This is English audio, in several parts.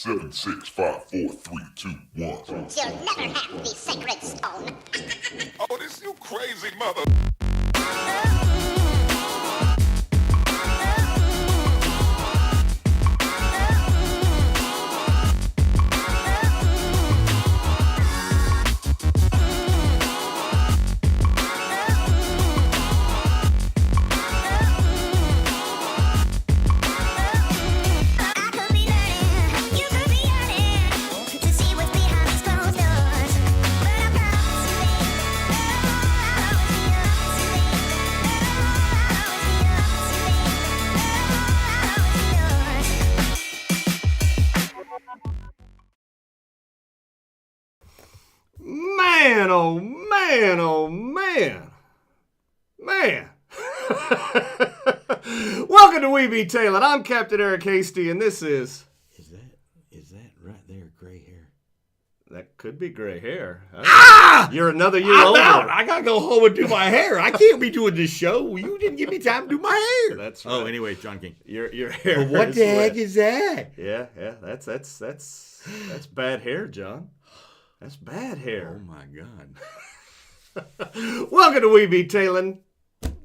7, 6, 5, 4, 3, 2, 1. You'll never have the sacred stone. Oh, this you crazy mother. Man, oh man, oh man. Man. Welcome to We Be Tailored. I'm Captain Eric Hasty, and this is... Is that right there gray hair? That could be gray hair. Ah! You're another year I'm older. out. I gotta go home and do my hair. I can't be doing this show. You didn't give me time to do my hair. That's right. Oh, anyway, John King. Your hair. Well, what is the heck wet. is that? Yeah, that's bad hair, John. That's bad Oh hair. my God. Welcome to We Be Tailored.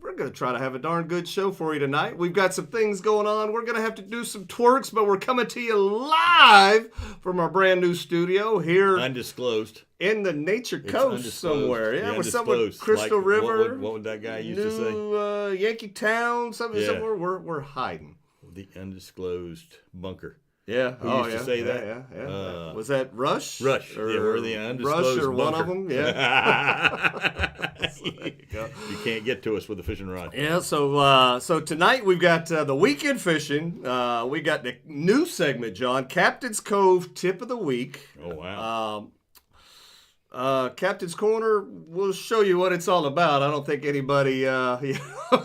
We're going to try to have a darn good show for you tonight. We've got some things going on. We're going to have to do some twerks, but we're coming to you live from our brand new studio here Undisclosed. in the Nature It's Coast undisclosed. somewhere. The Yeah, we're somewhere undisclosed. Crystal Like, River. What would that guy used to say? New Yankee Town, something Yeah. somewhere we're hiding. The undisclosed bunker. Yeah. Who used to say that? Yeah. Was that Rush? Rush. Or Yeah, we're the undisclosed Rush or one of bunker. them? Yeah. So there you go. You can't get to us with a fishing rod. Yeah, so tonight we've got the weekend fishing. We got the new segment, John, Captain's Cove Tip of the Week. Oh, wow. Captain's Corner, we'll show you what it's all about. I don't think anybody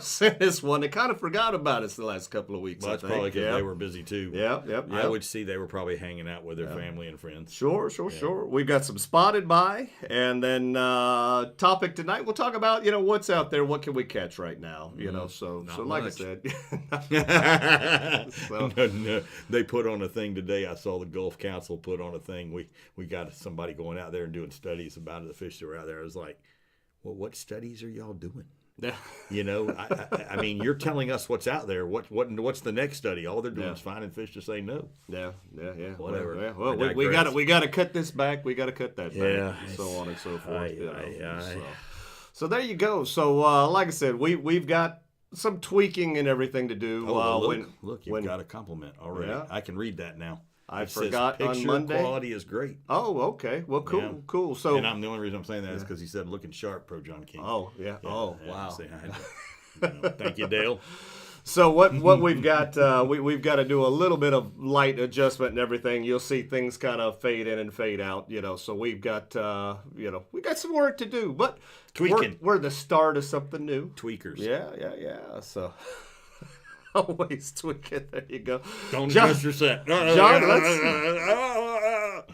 sent this one. They kind of forgot about us the last couple of weeks, Well, that's I think. probably because they were busy, too. Yep. I would see they were probably hanging out with their family and friends. Sure. We've got some spotted by, and then topic tonight, we'll talk about, what's out there, what can we catch right now, so Not like much. I said. So- No, they put on a thing today. I saw the Gulf Council put on a thing. We got somebody going out there and doing studies about the fish that were out there. I was like, well, what studies are y'all doing? Yeah. I mean, you're telling us what's out there. What's the next study? All they're doing Yeah. is finding fish to say no. Yeah. Whatever. Well, I we digress. got to cut this back. We got to cut that Yeah. back. And so on and so forth. Aye. So there you go. So like I said, we've got some tweaking and everything to do. Look, you've got a compliment already. Yeah. I can read that now. I It says forgot on picture Monday. quality is great. Oh, okay. Well, cool. Yeah. So And the only reason I'm saying that is because he said looking sharp, pro John King. oh yeah. Oh wow. So thank you, Dale. So what we've got, we've got to do a little bit of light adjustment and everything. You'll see things kind of fade in and fade out, So we've got, we got some work to do, but Tweaking. We're the start of something new. Tweakers. Yeah. So always tweaking. There you go. Don't John- adjust your set. John,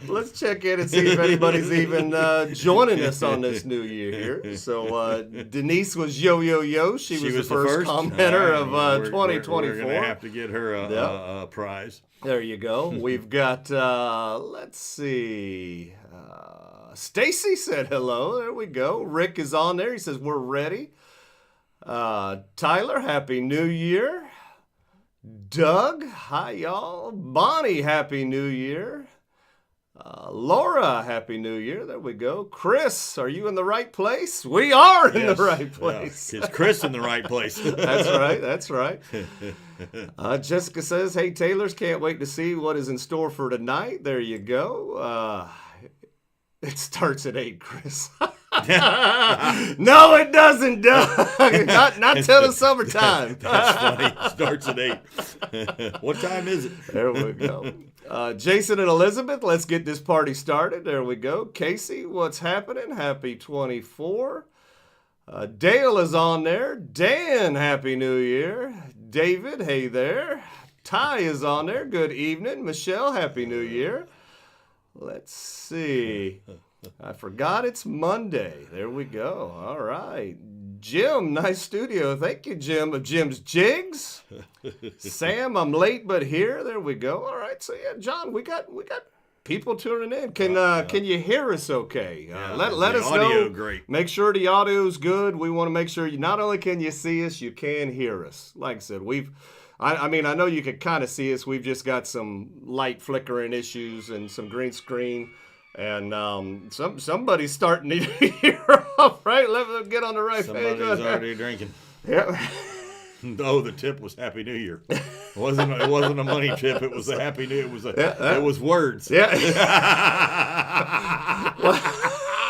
let's check in and see if anybody's even joining us on this new year here. So Denise was yo. She was the first commenter of 2024. We're going to have to get her a prize. There you go. We've got, let's see. Stacy said hello. There we go. Rick is on there. He says, we're ready. Tyler, Happy New Year. Doug, hi y'all. Bonnie, Happy New Year. Laura, Happy New Year. There we go. Chris, are you in the right place? We are in the right place. Yeah. Is Chris in the right place? That's right. Jessica says, hey, Taylors, can't wait to see what is in store for tonight. There you go. It starts at 8, Chris. No, it doesn't, Doug. Not till the summertime. That's funny. Starts at 8. What time is it? There we go. Jason and Elizabeth, let's get this party started. There we go. Casey, what's happening? Happy 24. Dale is on there. Dan, Happy New Year. David, hey there. Ty is on there. Good evening. Michelle, Happy New Year. Let's see. I forgot it's Monday. There we go. All right. Jim, nice studio. Thank you, Jim, of Jim's Jigs. Sam, I'm late but here. There we go. All right. So yeah, John, we got people tuning in. Can you hear us okay? Let us know. Great. Make sure the audio's good. We want to make sure you not only can you see us, you can hear us. Like I said, I mean, I know you can kind of see us. We've just got some light flickering issues and some green screen. And somebody's starting to hear off, right? Let them get on the right page. Somebody's already drinking. Yeah. Oh, the tip was Happy New Year. It wasn't a money tip. It was a Happy New. It was words. Yeah.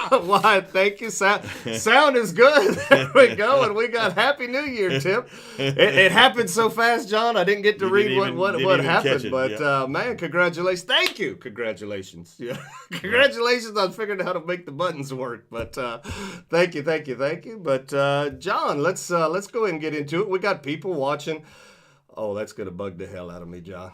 Why? Thank you. Sound is good. There we go. And we got Happy New Year, Tip. It happened so fast, John. I didn't get to read what happened. But man, congratulations. Thank you. Congratulations. Yeah. Congratulations on figuring out how to make the buttons work. But thank you. But John, let's go ahead and get into it. We got people watching. Oh, that's gonna bug the hell out of me, John.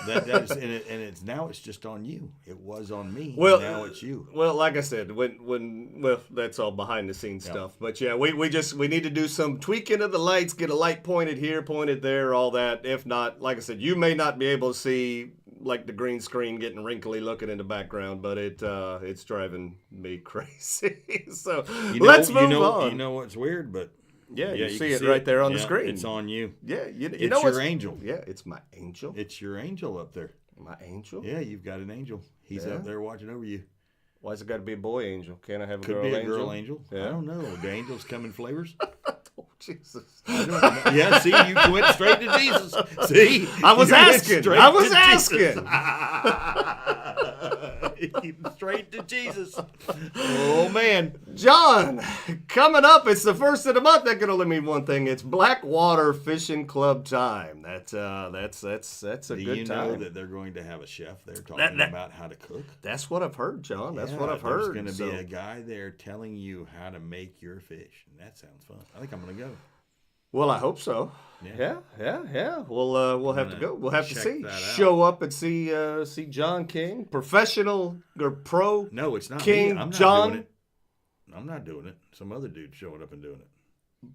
Now it's just on you. It was on me. Well, now it's you. Well, like I said, when that's all behind the scenes stuff. But yeah, we need to do some tweaking of the lights, get a light pointed here, pointed there, all that. If not, like I said, you may not be able to see like the green screen getting wrinkly looking in the background, but it's driving me crazy. So let's move on. You know what's weird, but. Yeah, you see it right there on the screen. It's on you. Yeah, you it's know your angel. Yeah, it's my angel. It's your angel up there. My angel? Yeah, you've got an angel. He's up there watching over you. Why's it got to be a boy angel? Can't I have a Could girl be a angel? girl angel. Yeah. I don't know. Do angels come in flavors? Oh, Jesus. Yeah, see, you went straight to Jesus. See? I was asking. Straight to Jesus. Oh, man. John, coming up, it's the first of the month. That can only mean one thing. It's Blackwater Fishing Club time. That's a good time. Do you know that they're going to have a chef there talking about how to cook? That's what I've heard, John. That's what I've heard. There's going to be a guy there telling you how to make your fish. And that sounds fun. I think I'm going to go. Well, I hope so. Yeah. We'll have to go. We'll have to see. Show up and see John King, professional or pro. No, it's not King me. I'm not John. doing it. I'm not doing it. Some other dude showing up and doing it.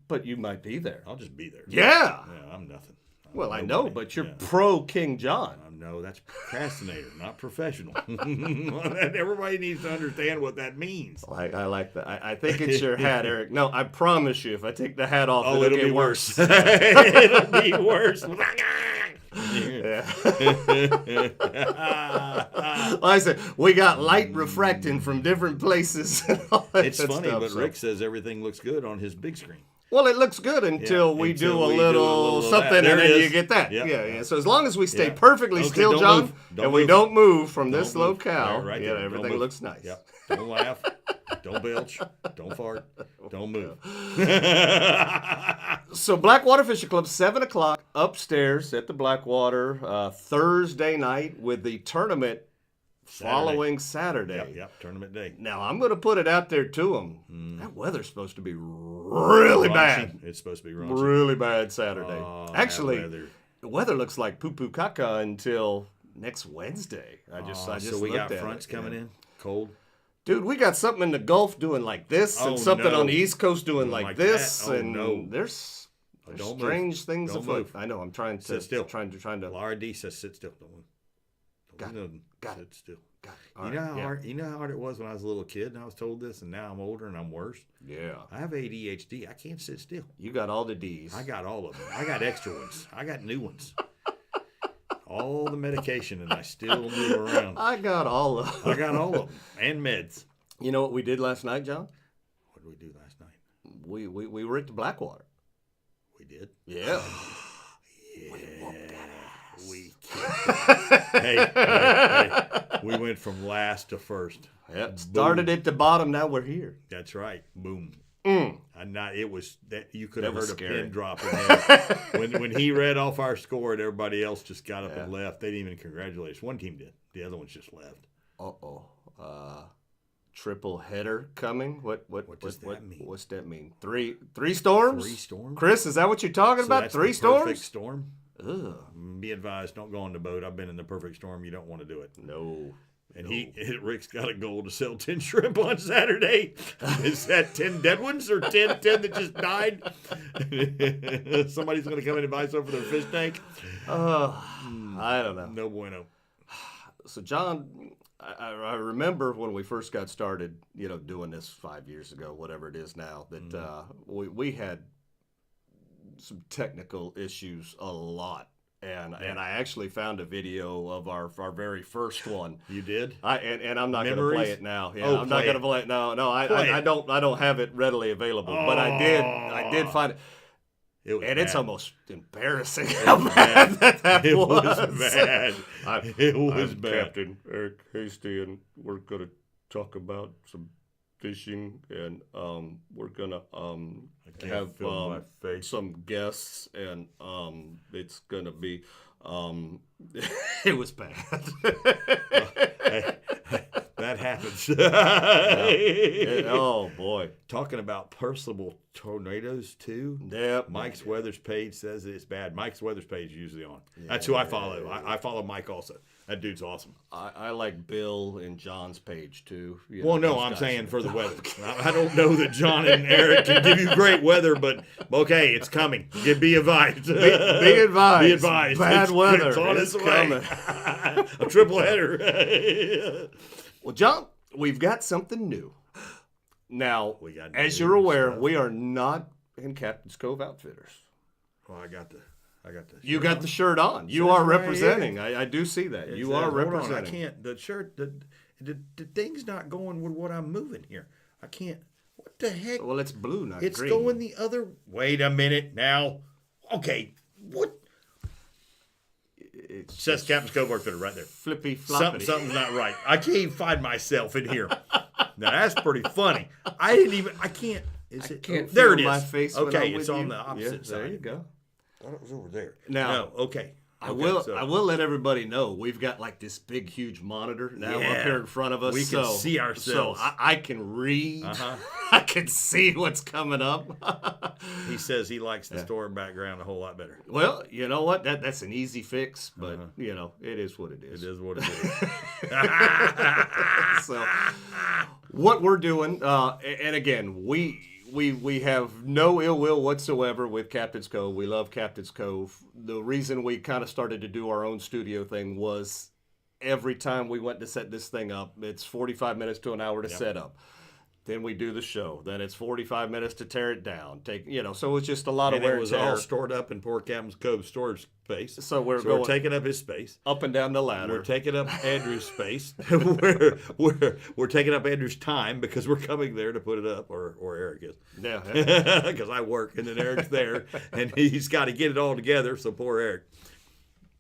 But you might be there. I'll just be there. Yeah. Yeah, I'm nothing. Well, I know, but you're pro King John. No, that's procrastinator, not professional. Everybody needs to understand what that means. I like that. I think it's your hat, Eric. No, I promise you, if I take the hat off, it'll be get worse. It'll be worse. Yeah. Like I said, we got light refracting from different places. It's funny, but Rick says everything looks good on his big screen. Well, it looks good until we do a little something, and then you get that. Yeah. So as long as we stay perfectly still, John, and we don't move from this locale, everything looks nice. Yep. Don't laugh. Don't belch. Don't fart. Don't move. So Blackwater Fishing Club, 7 o'clock upstairs at the Blackwater, Thursday night with the tournament following Saturday. Yep, tournament day. Now, I'm going to put it out there to them. That weather's supposed to be really bad. It's supposed to be raunchy. Really bad Saturday. Actually, the weather looks like poo-poo caca until next Wednesday. I just so we got fronts coming in, cold. Dude, we got something in the Gulf doing like this, and something on the East Coast doing like this, there's strange things afoot. I know. I'm trying to sit still. Trying to. Laura D says sit still. Don't move. Got it. Sit still. Got it. You know how hard it was when I was a little kid and I was told this, and now I'm older and I'm worse. Yeah. I have ADHD. I can't sit still. You got all the D's. I got all of them. I got extra ones. I got new ones. All the medication, and I still move around. I got all of them. I got all of them. And meds. You know what we did last night, John? What did we do last night? We were at the Blackwater. We did? Yeah. We hey, we went from last to first. Yep. Started at the bottom, now we're here. That's right. Boom. It was that you could have heard scary. A pin drop in there. when he read off our score and everybody else just got up and left. They didn't even congratulate us. One team did. The other ones just left. Triple header coming. What does that mean? What's that mean? Three storms? 3 storms? Chris, is that what you're talking about? That's 3 the storms? Perfect storm. Ugh. Be advised, don't go on the boat. I've been in the perfect storm. You don't want to do it. No. And Rick's got a goal to sell 10 shrimp on Saturday. Is that 10 dead ones or 10 that just died? Somebody's going to come in and buy some for their fish tank? I don't know. No bueno. So, John, I remember when we first got started, doing this 5 years ago, whatever it is now, that we had some technical issues a lot. And I actually found a video of our very first one. You did? And I'm not going to play it now. Yeah, Oh, I'm not going to play it. No, I don't have it readily available. But I did find it. It's almost embarrassing how bad that it was. Was bad. I'm bad. Captain Eric Hasty, and we're going to talk about some fishing, and we're going to have some guests, and it's going to be it was bad. That happens. Oh boy. Talking about personable tornadoes too. Yep. Mike's Weathers page says it's bad. Mike's Weathers page is usually on. That's who I follow. I follow Mike also. That dude's awesome. I like Bill and John's page too. Well, no, I'm saying for the weather. I don't know that John and Eric can give you great weather, but okay, it's coming. Be advised. Be advised. Be advised. Bad weather. It's on its way. A triple header. Well, John, we've got something new. Now, as you're aware, we are not in Captain's Cove Outfitters. Well, I got the. You got the shirt on. You are representing. I do see that. You are representing. I can't. The shirt. The thing's not going with what I'm moving here. I can't. What the heck? Well, it's blue, not it's green. It's going the other. Wait a minute now. Okay. What? It says Captain's Cove Outfitter right there. Flippy floppity. Something's not right. I can't even find myself in here. Now that's pretty funny. I can't. Is it? Can't there feel it is. my face. Okay, it's on the opposite side. There you go. I thought it was over there. Now, no, okay. I will let everybody know we've got like this big, huge monitor now up here in front of us. We can see ourselves. So I can read. I can see what's coming up. He says he likes the story background a whole lot better. Well, you know what? That's an easy fix, but it is what it is. It is what it is. So, what we're doing, and again, we have no ill will whatsoever with Captain's Cove. We love Captain's Cove. The reason we kind of started to do our own studio thing was every time we went to set this thing up, it's 45 minutes to an hour to set up. Then we do the show. Then it's 45 minutes to tear it down. So it's just a lot of wear and tear. It was all stored up in poor Captain's Cove storage space. So we're taking up his space. Up and down the ladder. We're taking up Andrew's space. we're taking up Andrew's time because we're coming there to put it up, or Eric is. Yeah. Because I work and then Eric's there and he's got to get it all together. So poor Eric.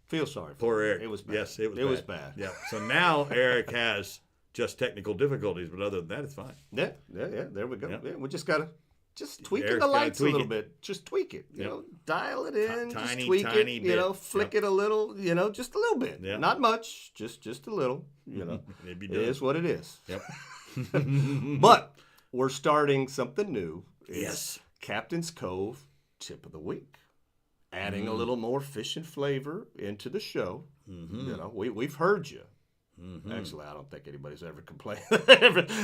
Feel sorry. Poor Eric. It was bad. Yes, it was. It was bad. Yeah. So now Eric has just technical difficulties, but other than that, it's fine. Yeah. There we go. Yep. We just gotta tweak Eric's the lights a tweak little it. bit. Just tweak it. You know, dial it in. Tiny, just tweak tiny it. bit. Flick it a little. Just a little bit. Yep. Not much. Just a little. Maybe it is what it is. Yep. But we're starting something new. It's Yes. Captain's Cove Tip of the Week. Adding a little more fish and flavor into the show. We've heard you. Actually, I don't think anybody's ever complained.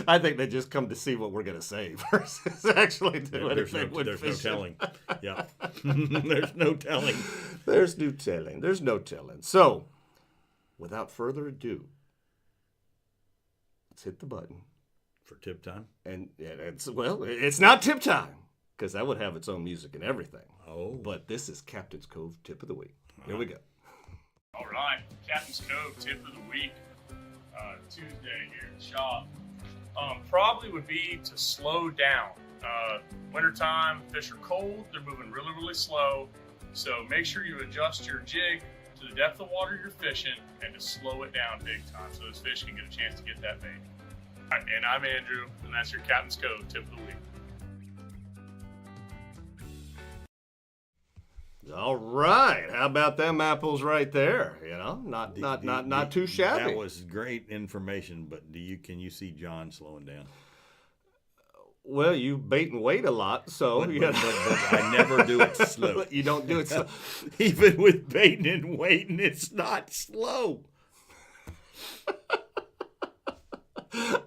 I think they just come to see what we're going to say versus actually do anything with fishing. Yeah. There's no telling. There's no telling. So, without further ado, let's hit the button. For tip time? And it's not tip time because that would have its own music and everything. Oh. But this is Captain's Cove Tip of the Week. Here we go. All right, Captain's Cove Tip of the Week. Tuesday here at the shop. Probably would be to slow down. Wintertime, fish are cold, they're moving really, really slow. So make sure you adjust your jig to the depth of water you're fishing and to slow it down big time so those fish can get a chance to get that bait. All right, and I'm Andrew, and that's your Captain's Cove Tip of the Week. All right, how about them apples right there? Not too shabby. That was great information, but can you see John slowing down? Well, you bait and wait a lot, so but I never do it slow. You don't do it slow. Even with baiting and waiting, it's not slow.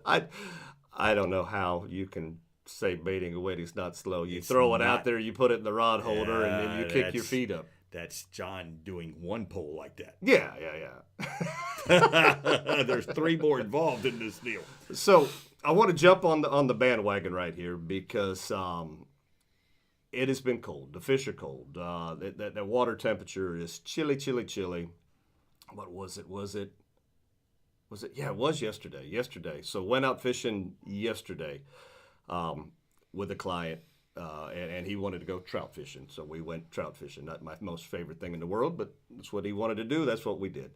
I don't know how you can say baiting and weighting's not slow. You It's throw it not. out there, you put it in the rod holder, and then you Yeah, kick your feet up. That's John doing one pole like that. Yeah. There's 3 more involved in this deal. So I want to jump on the bandwagon right here because it has been cold. The fish are cold. That water temperature is chilly. What was it? Was it? Yeah, it was yesterday. So went out fishing yesterday with a client, and he wanted to go trout fishing. So we went trout fishing. Not my most favorite thing in the world, but that's what he wanted to do. That's what we did.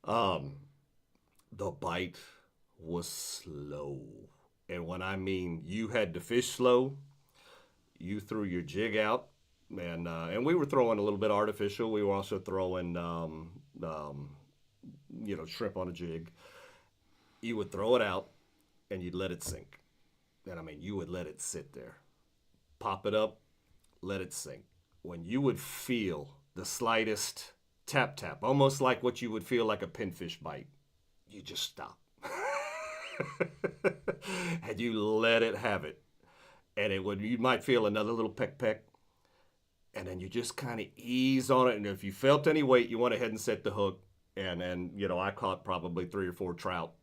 The bite was slow. And when I mean you had to fish slow, you threw your jig out. And we were throwing a little bit artificial. We were also throwing shrimp on a jig. You would throw it out and you'd let it sink. And I mean, you would let it sit there. Pop it up, let it sink. When you would feel the slightest tap, almost like what you would feel like a pinfish bite, you just stop. And you let it have it. And you might feel another little peck. And then you just kind of ease on it. And if you felt any weight, you went ahead and set the hook. And I caught probably 3 or 4 trout,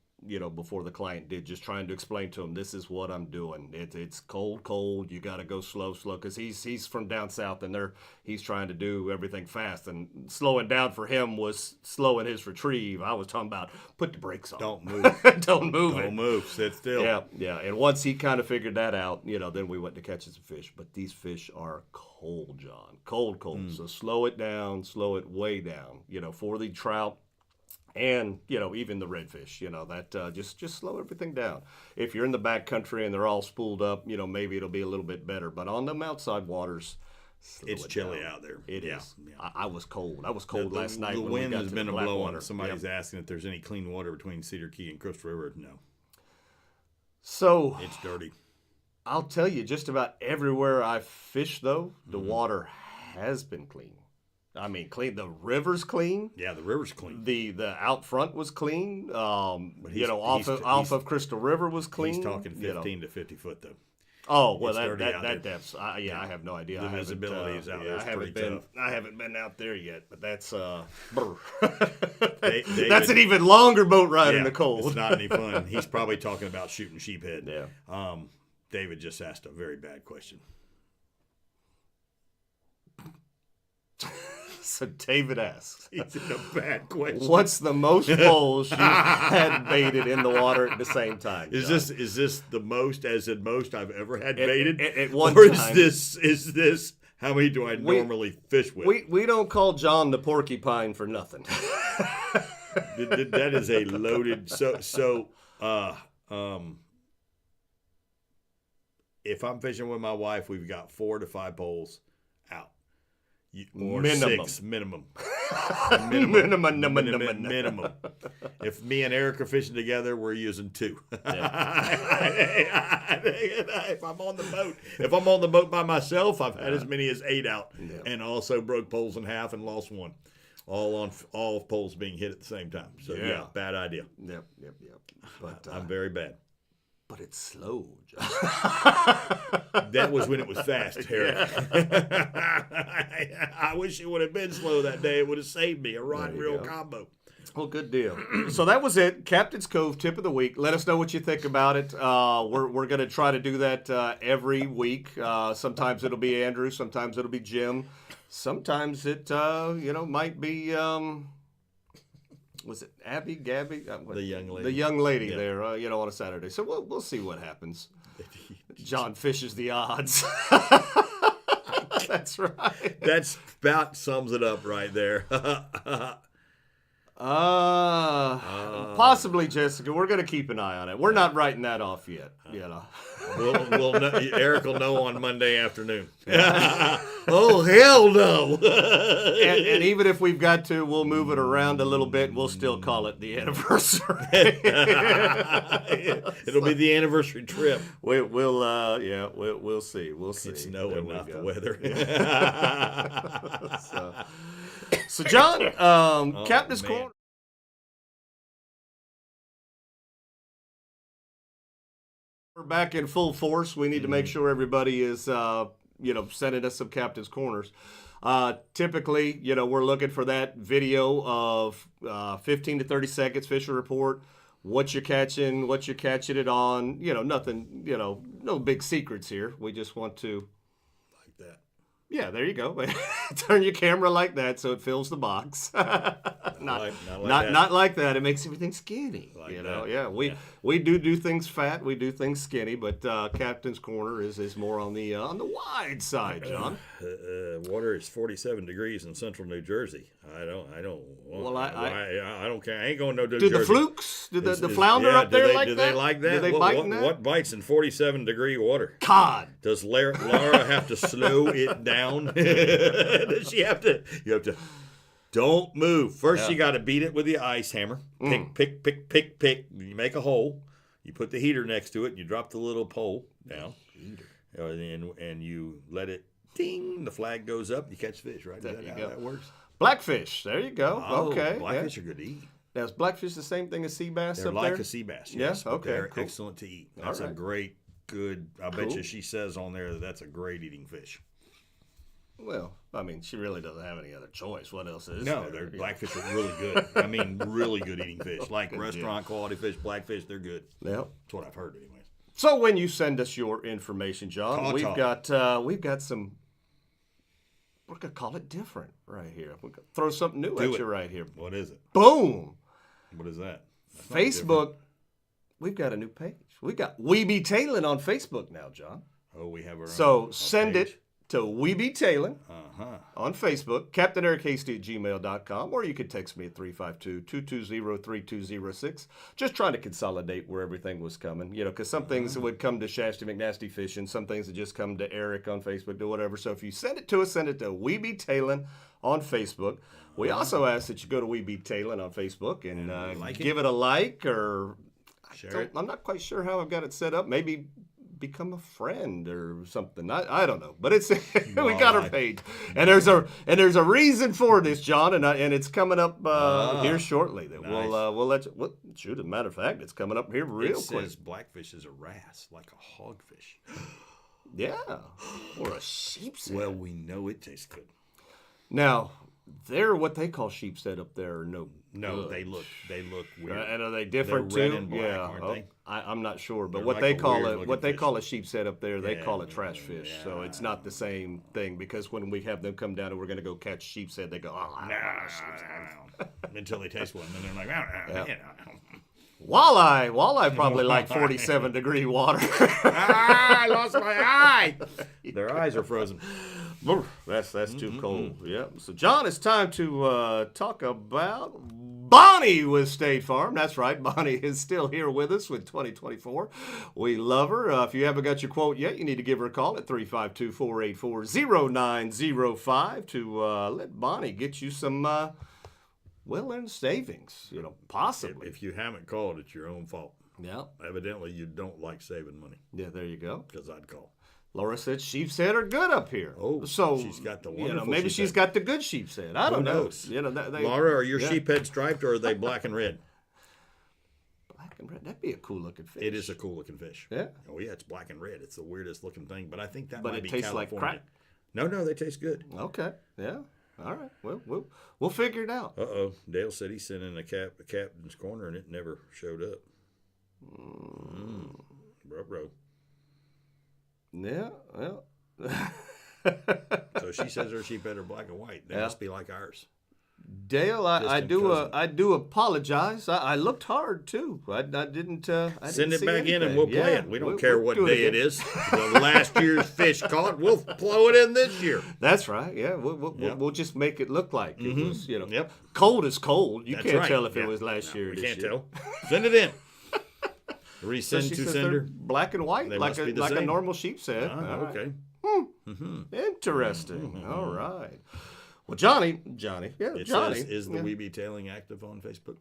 before the client did, just trying to explain to him, this is what I'm doing. It's cold. You got to go slow, because he's from down south, and he's trying to do everything fast. And slowing down for him was slowing his retrieve. I was talking about put the brakes on. Don't move. Don't move it. Don't move. Sit still. Yeah. And once he kind of figured that out, then we went to catching some fish. But these fish are cold, John. Cold. So slow it down, slow it way down, for the trout. And, even the redfish, that just slow everything down. If you're in the back country and they're all spooled up, maybe it'll be a little bit better. But on them outside waters, it's chilly out there. It is. Yeah. I was cold. I was cold last night. The when wind we got has to been the a Black blowing. water. Somebody's asking if there's any clean water between Cedar Key and Crystal River. No. So It's dirty. I'll tell you, just about everywhere I've fished, though, the water has been clean. I mean, clean. The river's clean. Yeah, the river's clean. The out front was clean. he's- Off of Crystal River was clean. He's talking 15 to 50 foot, though. Oh, well, It's dirty out there. that depth's. I have no idea. The I haven't, visibility is out there. It's pretty tough. I haven't been out there yet, but that's David- that's an even longer boat ride in the cold. It's not any fun. He's probably talking about shooting sheephead. Yeah. David just asked a very bad question. So David asks, It's a bad question. what's the most poles you've had baited in the water at the same time? Is John? this the most, as in most I've ever had baited? at one or time. is this how many do I normally fish with? We don't call John the porcupine for nothing. That is a loaded. If I'm fishing with my wife, we've got 4 to 5 poles out. Or Minimum. 6 minimum. Minimum. If me and Eric are fishing together, we're using 2. If I'm on the boat by myself, I've had as many as 8 out, and also broke poles in half and lost 1. All poles being hit at the same time. So yeah, bad idea. Yep. But I'm very bad. But it's slow, John. That was when it was fast, Eric. I wish it would have been slow that day. It would have saved me a rod and reel combo. Well, good deal. So that was it. Captain's Cove tip of the week. Let us know what you think about it. We're going to try to do that every week. Sometimes it'll be Andrew. Sometimes it'll be Jim. Sometimes it might be. Was it Abby, Gabby? The young lady. The young lady there, on a Saturday. So we'll see what happens. John fishes the odds. That's right. That's about sums it up right there. Possibly, Jessica. We're going to keep an eye on it. We're not writing that off yet. We'll know, Eric will know on Monday afternoon. Oh, hell no. and even if we've got to, we'll move it around a little bit. We'll still call it the anniversary. It'll be the anniversary trip. We'll see. We'll see. It's snowing, not the weather. So John, Captain's Corner. We're back in full force. We need to make sure everybody is, sending us some Captain's Corners. Typically, we're looking for that video of 15 to 30 seconds, fishing report, what you're catching it on. Nothing, no big secrets here. We just want to. Like that. Yeah, there you go. Turn your camera like that so it fills the box. Not like that. It makes everything skinny. Like that. Yeah, we do things fat. We do things skinny. But Captain's Corner is more on the wide side, John. Water is 47 degrees in central New Jersey. I don't care. I ain't going to New Jersey. Do the flukes? Do the flounder up there like that? Do they like that? Do they bite in that? What bites in 47 degree water? Cod. Does Laura have to slow it down? Does she have to? You have to. Don't move. First, you got to beat it with the ice hammer. Pick. You make a hole. You put the heater next to it, and you drop the little pole down. And you let it ding. The flag goes up. You catch fish, right? There Is you that go. how that works? Blackfish. There you go. Oh, okay. Blackfish are good to eat. Now, is blackfish the same thing as sea bass They're up like there? a sea bass. Yes, Yes, but okay, they're cool. excellent to eat. That's All a right. good. I bet Cool. you she says on there that's a great eating fish. Well, I mean, she really doesn't have any other choice. What else is No, there? they're blackfish are really good. I mean, really good eating fish. Like restaurant quality fish, blackfish, they're good. Yep. That's what I've heard, anyways. So when you send us your information, John, we've got some. We're gonna call it different right here. We're gonna throw something new at you right here. What is it? Boom! What is that? That's not Facebook. We've got a new page. We got We Be Tailin' on Facebook now, John. different. Oh, we have our So own send page. it to We Be Tailin' Uh-huh. on Facebook, CaptainEricHasty@gmail.com, or you could text me at 352-220-3206. Just trying to consolidate where everything was coming, because some things would come to Shasty McNasty Fishing, some things would just come to Eric on Facebook or whatever. So if you send it to us, send it to We Be Tailin' on Facebook. We also ask that you go to We Be Tailin' on Facebook and like it. give it a like, or Share it. I'm not quite sure how I've got it set up. Maybe become a friend or something. I don't know, but it's we got our page, and there's a reason for this, John, and it's coming up here shortly. That nice. we'll let you. Well, shoot, as a matter of fact, it's coming up here real It quick. says blackfish is a wrasse, like a hogfish. Yeah, or a sheep's head. Well, we know it tastes good. Now, they're what they call sheep's head up there. No, good. they look weird. And are they different They're red too? and black, Yeah, aren't they? I'm not sure, but They're what like they a call weird-looking what they fish. call a sheep's head up there, they Yeah, call it trash fish. So yeah. it's not the same thing, because when we have them come down and we're going to go catch sheep's head, they go, oh, I don't want a sheep's head. Until they taste one, and then they're like, Walleye probably like 47-degree water. I lost my eye. Their eyes are frozen. That's too cold. Yeah. So John, it's time to talk about Bonnie with State Farm. That's right. Bonnie is still here with us with 2024. We love her. If you haven't got your quote yet, you need to give her a call at 352-484-0905 to let Bonnie get you some well-earned savings, possibly. If you haven't called, it's your own fault. Yeah. Evidently, you don't like saving money, Yeah, there you go. because I'd call. Laura said sheep's head are good up here. Oh, so she's got the wonderful maybe sheep's she's head. got the good sheep's head. I don't know. knows? Laura, Laura, are your sheep head striped, or are they black and red? black and red. That'd be a cool looking fish. It is a cool looking fish. Yeah. Oh yeah, it's black and red. It's the weirdest looking thing, but I think that But might it be tastes like California. crack. No, they taste good. Okay. Yeah. All right. Well, we'll figure it out. Dale said he sent in a captain's corner and it never showed up. Bro. Yeah. Well. So she says her sheep head are black and white. They must be like ours. Dale, I Distant cousin. do apologize. I looked hard too. I didn't. I Send didn't it see back in and anything. we'll play Yeah, it. We don't care we'll what do day it again. is. The last year's fish caught, we'll blow it in this year. That's right. Yeah, Yep. we'll just make it look like it was. Yep. Cold is cold. You That's can't right. tell if it Yeah. was last year. or We this can't year. tell. Send it in. So Resend she to says sender. they're black and white, They like must a be the like a same. normal sheep's head. All right. Okay. Interesting. All right. Well, Johnny, yeah, It Johnny. says, is the yeah. We Be Tailing active on Facebook?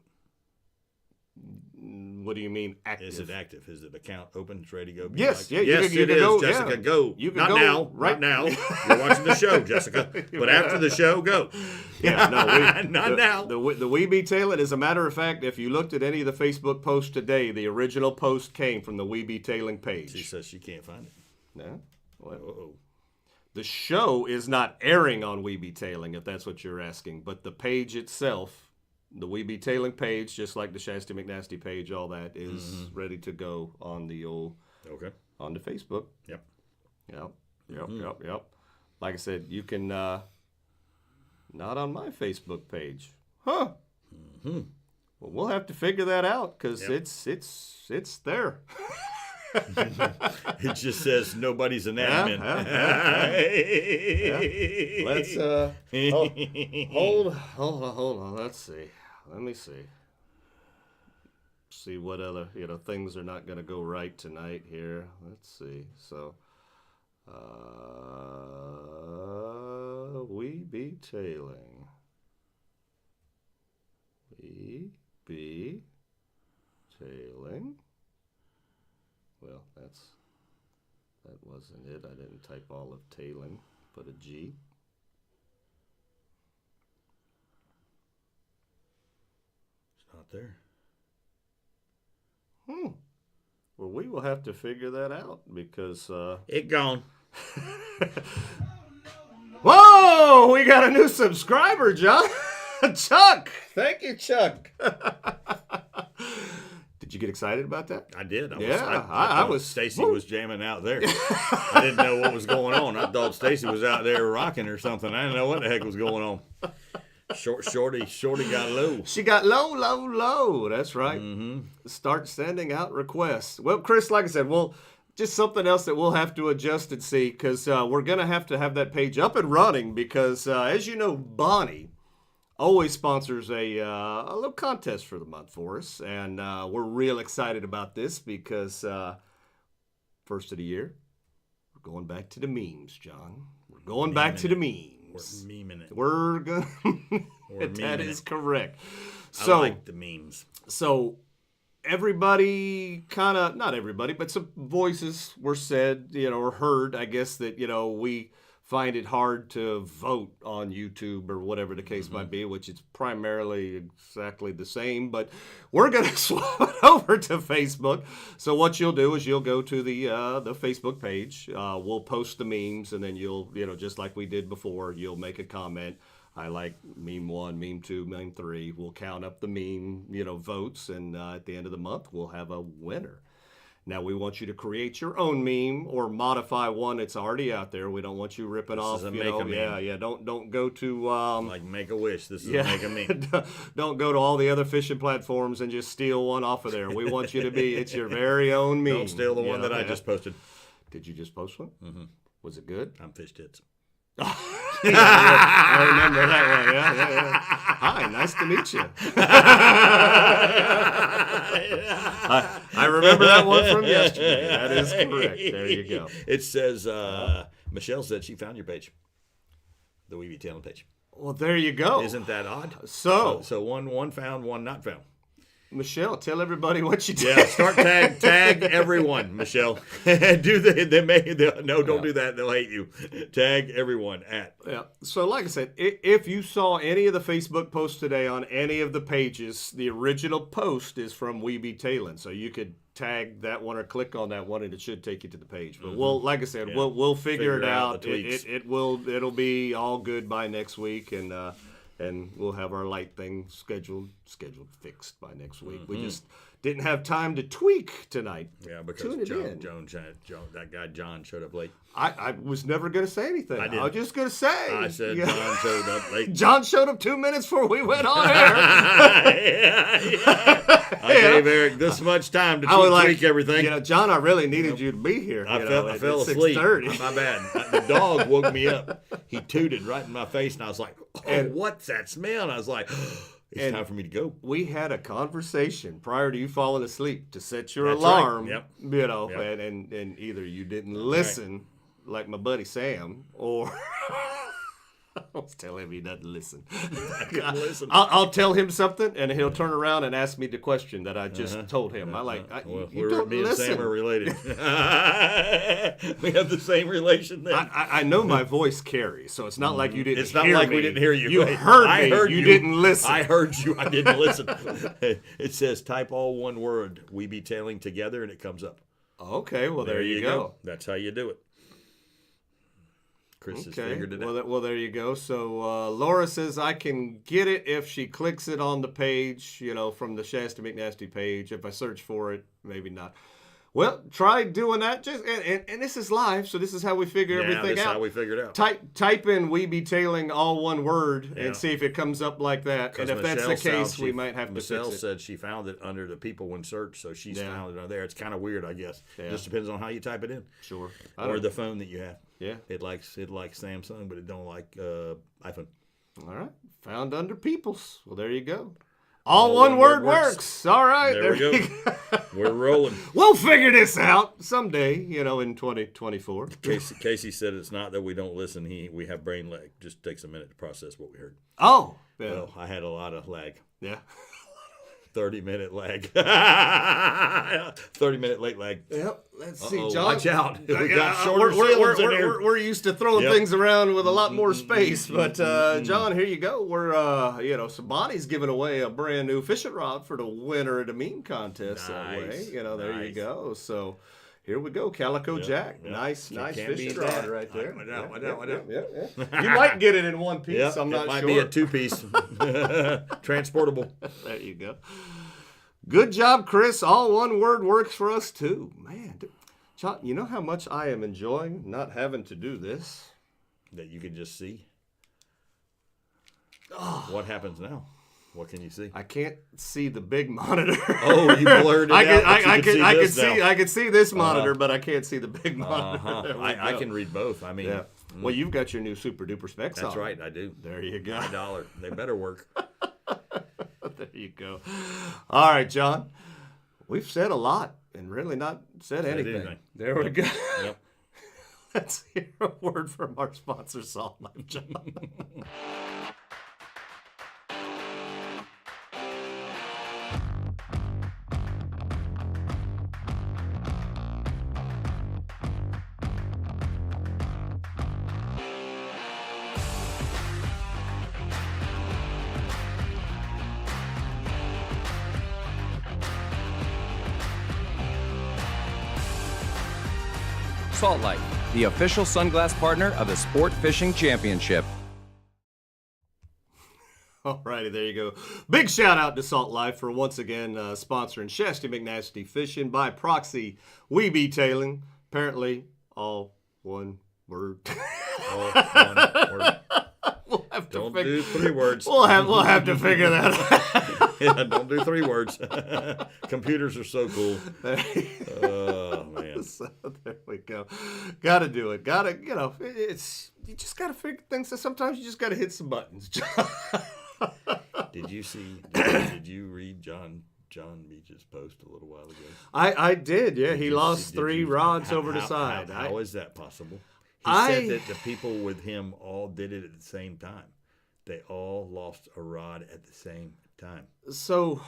What do you mean active? Is it active? Is the account open? It's ready to go? Yes, yeah, yes, you it can is. go, Jessica, yeah. go. You can not go now. right Not now. You're watching the show, Jessica. But after the show, go. Yeah, no, Not now. The We Be Tailing, as a matter of fact, if you looked at any of the Facebook posts today, the original post came from the We Be Tailing page. She says she can't find it. No? Well, Uh-oh. the show is not airing on We Be Tailing, if that's what you're asking, but the page itself, the We Be Tailing page, just like the Shasty McNasty page, all that is ready to go on the old on the Facebook. Yep. Yep. Like I said, you can not on my Facebook page, huh? Well, we'll have to figure that out because it's there. It just says nobody's an admin. Let's hold on. Let's see. Let me see. See what other things are not going to go right tonight here. Let's see. So, We Be Tailing. We Be Tailing. Well, that wasn't it. I didn't type all of tailing. Put a G. It's not there. Well, we will have to figure that out because It gone. Whoa! We got a new subscriber, John. Chuck! Thank you, Chuck. Did you get excited about that? I did. I thought was. Stacy was jamming out there. I didn't know what was going on. I thought Stacy was out there rocking or something. I didn't know what the heck was going on. Shorty got low. She got low. That's right. Start sending out requests. Well, Chris, like I said, just something else that we'll have to adjust and see because we're going to have that page up and running because, as you know, Bonnie always sponsors a little contest for the month for us. And we're real excited about this because first of the year, we're going back to the memes, John. We're going back to the memes. We're memeing it. We're going That is correct. So, I like the memes. So everybody not everybody, but some voices were said, or heard, I guess, that, we find it hard to vote on YouTube or whatever the case might be, which is primarily exactly the same, but we're going to swap it over to Facebook. So what you'll do is you'll go to the Facebook page. We'll post the memes, and then you'll, just like we did before, you'll make a comment. I like meme 1, meme 2, meme 3. We'll count up the meme, votes, and at the end of the month, we'll have a winner. Now, we want you to create your own meme or modify one that's already out there. We don't want you ripping off, a meme. Yeah. Don't go to like Make-A-Wish. This is Make a Meme. Don't go to all the other fishing platforms and just steal one off of there. We want you to it's your very own meme. Don't steal the one that I just posted. Did you just post one? Mm-hmm. Was it good? I'm fish tits. I remember that one. Yeah. Hi, nice to meet you. I remember that one from yesterday. That is correct. There you go. It says, Michelle said she found your page. The We Be Tailing page. Well, there you go. Isn't that odd? So one found, one not found. Michelle, tell everybody what you did. Yeah, start tag everyone, Michelle. Don't do that. They'll hate you. Tag everyone at. Yeah. So like I said, if you saw any of the Facebook posts today on any of the pages, the original post is from We Be Tailing. So you could tag that one or click on that one and it should take you to the page. But like I said, we'll figure it out. It'll be all good by next week, and we'll have our light thing scheduled fixed by next week. We just didn't have time to tweak tonight. Yeah, because that guy John showed up late. I was never going to say anything. I was just going to say. I said John showed up late. John showed up 2 minutes before we went on air. I gave Eric this much time to tweak everything. John, I really needed you to be here. I fell asleep. 6:30. My bad. The dog woke me up. He tooted right in my face, and I was like, what's that smell? And I was like, it's time for me to go. We had a conversation prior to you falling asleep to set your That's alarm. right. Yep. And either you didn't listen, like my buddy Sam, or I'll tell him he doesn't listen. Listen. I'll tell him something, and he'll turn around and ask me the question that I just told him. Well, you don't me listen. and Sam are related. We have the same relation then. I know my voice carries, so it's not like you didn't. It's not hear like me. we didn't hear you. You heard me. I heard you didn't listen. I heard you. I didn't listen. It says type all one word. We be tailing together, and it comes up. Okay, well there you go. That's how you do it. Chris has figured it out. Well, there you go. So Laura says I can get it if she clicks it on the page, from the Shasta McNasty page. If I search for it, maybe not. Well, try doing that. And this is live, so this is how we figure everything out. This is how we figure it out. Type in "we be tailing" all one word and see if it comes up like that. And if that's the case, we might have to fix it. Michelle said she found it under the people when search, so she's found it on there. It's kind of weird, I guess. Yeah. Just depends on how you type it in. Sure. Or the phone that you have. Yeah. It likes Samsung, but it don't like iPhone. All right. Found under peoples. Well, there you go. All one word works. All right. There we go. We're rolling. We'll figure this out someday, in 2024. Casey said it's not that we don't listen. We have brain lag. Just takes a minute to process what we heard. Oh. Yeah. Well, I had a lot of lag. Yeah. 30-minute lag. 30-minute late lag. Yep. Let's see, John. Watch out. We got shorter ceilings in here. We're used to throwing things around with a lot more space, but John, here you go. We're so Bonnie's giving away a brand new fishing rod for the winner of the meme contest that way. There you go. So here we go, Calico Jack. Nice fishing rod right there. You might get it in one piece. I'm not sure. It might be a two-piece. Transportable. There you go. Good job, Chris. All one word works for us, too. Man, John, you know how much I am enjoying not having to do this? That you can just see? Oh. What happens now? What can you see? I can't see the big monitor. Oh, you blurred it out. I can see this monitor, but I can't see the big monitor. I can read both. I mean, yeah. Well, you've got your new super duper specs on. That's right, I do. There you go. $1. They better work. There you go. All right, John. We've said a lot and really not said anything. There we go. Yep. Let's hear a word from our sponsor, Salt Life, John. Salt Life, the official sunglass partner of the Sport Fishing Championship. All righty, there you go. Big shout out to Salt Life for once again sponsoring Shasta McNasty Fishing. By proxy, we be tailing. Apparently, all one word. All one word. We'll have to don't do 3 words. We'll have to figure that out. Yeah, don't do 3 words. Computers are so cool. Oh man. So there we go. Got to do it. Got to, you just got to figure things out. Sometimes you just got to hit some buttons. Did you read John Beach's post a little while ago? I did. Yeah, he lost 3 rods over the side. How is that possible? He said that the people with him all did it at the same time. They all lost a rod at the same time. So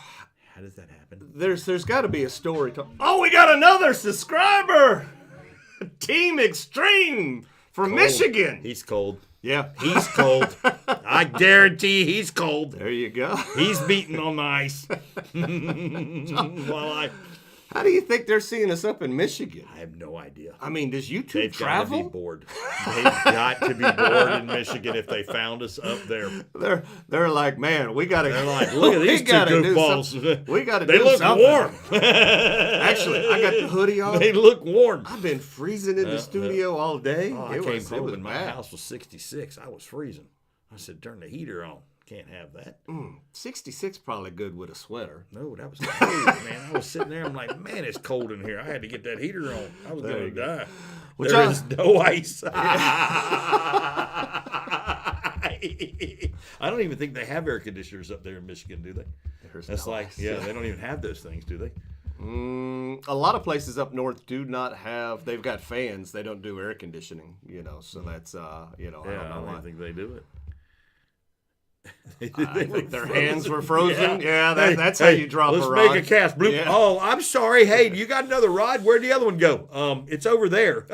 how does that happen? There's got to be a story. Oh, we got another subscriber. Team Extreme from Michigan. He's cold. Yeah. He's cold. I guarantee he's cold. There you go. He's beating on the ice. How do you think they're seeing us up in Michigan? I have no idea. I mean, does YouTube They've travel? They've got to be bored. They've got to be bored in Michigan if they found us up there. They're like, man, we got to. They're like, look at these 2 goofballs. We got to do something. They look warm. Actually, I got the hoodie on. They look warm. I've been freezing in the studio all day. I came home and my house was 66. I was freezing. I said, turn the heater on. Can't have that. 66 probably good with a sweater. No, that was cold, man. I was sitting there. I'm like, man, it's cold in here. I had to get that heater on. I was going to die. There is no ice. I don't even think they have air conditioners up there in Michigan, do they? That's no ice. Yeah, they don't even have those things, do they? A lot of places up north do not have. They've got fans. They don't do air conditioning. So that's I don't know why. I think they do it. I think their hands were frozen. Yeah, that's how you drop let's a rod. make a cast. Bloop. Yeah. Oh, I'm sorry. Hey, you got another rod? Where'd the other one go? It's over there.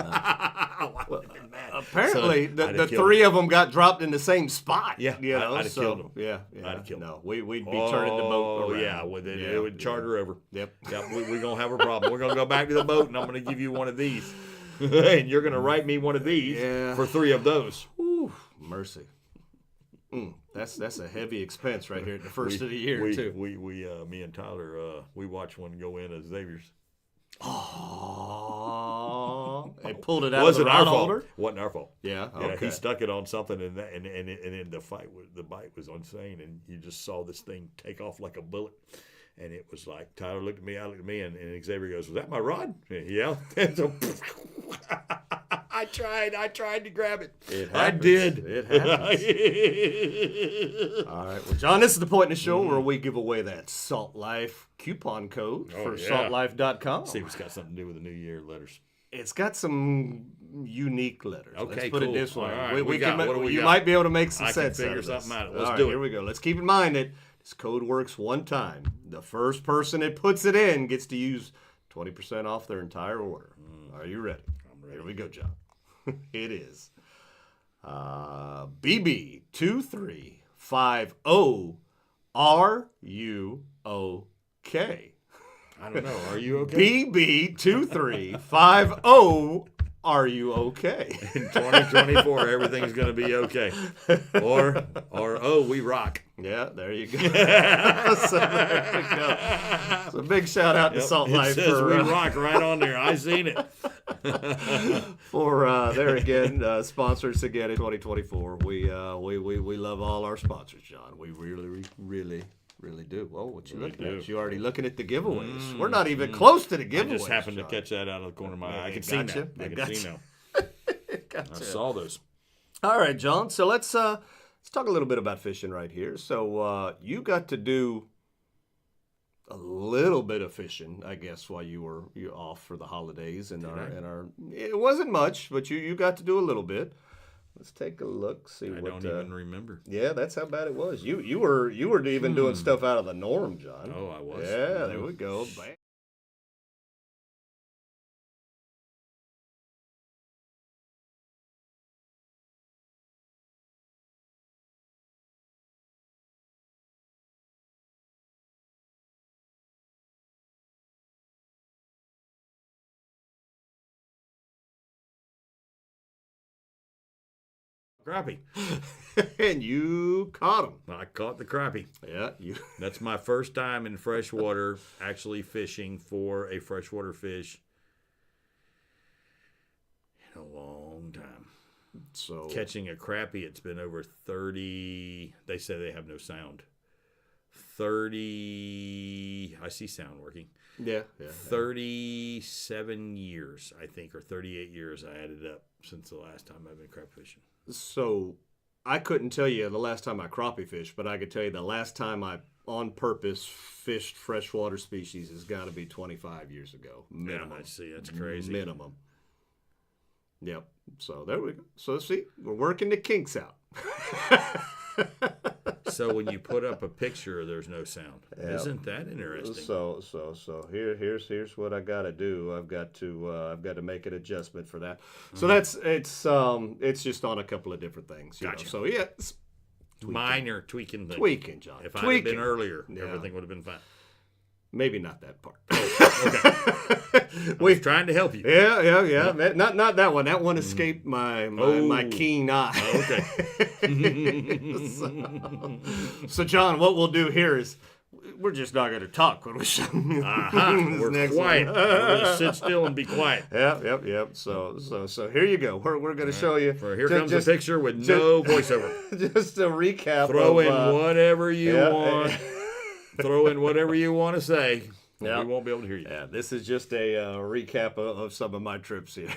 Apparently, Son, the I'd have killed three of them got dropped in the same spot. Yeah, you know, I'd have killed them. Yeah, I'd have killed no, we'd be turning the boat Oh, around. yeah, it would charter over. Yep. Yep, we're going to have a problem. We're going to go back to the boat, and I'm going to give you one of these. And you're going to write me one of these for 3 of those. Whew, mercy. That's a heavy expense right here at the first of the year, too. Me and Tyler, we watched one go in as Xavier's. Oh, they pulled it out Wasn't of the our rod fault. holder? Wasn't our fault. Yeah, Yeah, okay. he stuck it on something, and then the bite was insane, and you just saw this thing take off like a bullet, and it was like Tyler looked at me, I looked at me, and Xavier goes, "Was that my rod?" Yeah. And so, I tried to grab it. It I happens. did. It happens. All right. Well, John, this is the point in the show where we give away that Salt Life coupon code for yeah. saltlife.com. See if it's got something to do with the New Year letters. It's got some unique letters. Okay, Let's put cool. it this way. All right, what do we you got? might be able to make some I can sense figure out of this. something out. Let's All right, do it. Here we go. Let's keep in mind that this code works one time. The first person that puts it in gets to use 20% off their entire order. Are you ready? I'm ready. Here we go, John. It is BB2350. Are you okay? I don't know. Are you okay? BB2350. Are you okay? In 2024, everything's going to be okay. Or we rock. Yeah, there you go. So there we go. So big shout out to Salt Life It says for we rock right on there. I seen it. there again, sponsors again in 2024. We love all our sponsors, John. We really do. Well, what you looking at? You already looking at the giveaways. We're not even close to the giveaways. I just happened to John. catch that out of the corner of my eye. I can see Gotcha. now. I can Gotcha. see now. Gotcha. I saw those. All right, John. So let's talk a little bit about fishing right here. So you got to do a little bit of fishing, I guess, while you're off for the holidays, and it wasn't much, but you got to do a little bit. Let's take a look. See I don't even remember. Yeah, that's how bad it was. You were even doing stuff out of the norm, John. Oh, I was. Yeah, there we go. Bam. Crappie. And you caught him. I caught the crappie. Yeah, you. That's my first time in freshwater actually fishing for a freshwater fish in a long time. So Catching a crappie, it's been over 30. They say they have no sound. 30. I see sound working. yeah. 37 years, I think, or 38 years I added up since the last time I've been crap fishing. So I couldn't tell you the last time I crappie fished, but I could tell you the last time I on purpose fished freshwater species has got to be 25 years ago. Minimum. Yeah, I see. That's crazy. Minimum. Yep. So there we go. So see, we're working the kinks out. So when you put up a picture, there's no sound. Yeah. Isn't that interesting? So here's what I got to do. I've got to make an adjustment for that. So it's just on a couple of different things. You Gotcha. know? So yeah, it's Minor tweaking things. tweaking, John. If I'd have tweaking. been earlier, Yeah. everything would have been fine. Maybe not that part. Okay. I was trying to help you. Yeah. Not that one. That one escaped my keen eye. Okay. So, John, what we'll do here is we're just not going to talk when we show you. We're next quiet. one. We're going to sit still and be quiet. Yep. So here you go. We're going to show you. Here comes a picture with no voiceover. Just a recap. Throw in of, whatever you yeah. want. Throw in whatever you want to say. Yeah. We won't be able to hear you. Yeah, this is just a recap of some of my trips here.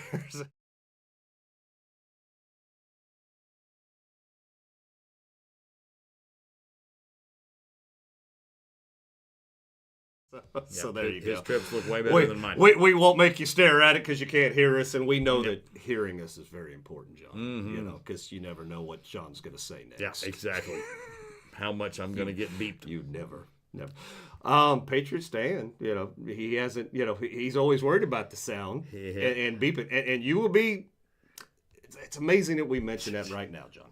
So there you go. His trips look way better than mine. We won't make you stare at it because you can't hear us, and we know that hearing us is very important, John. You know, because you never know what John's going to say next. Yeah, exactly. how much I'm going to get beeped. You never. Patriot Stan, he hasn't, he's always worried about the sound and beeping. And you will be, it's amazing that we mention that right now, John.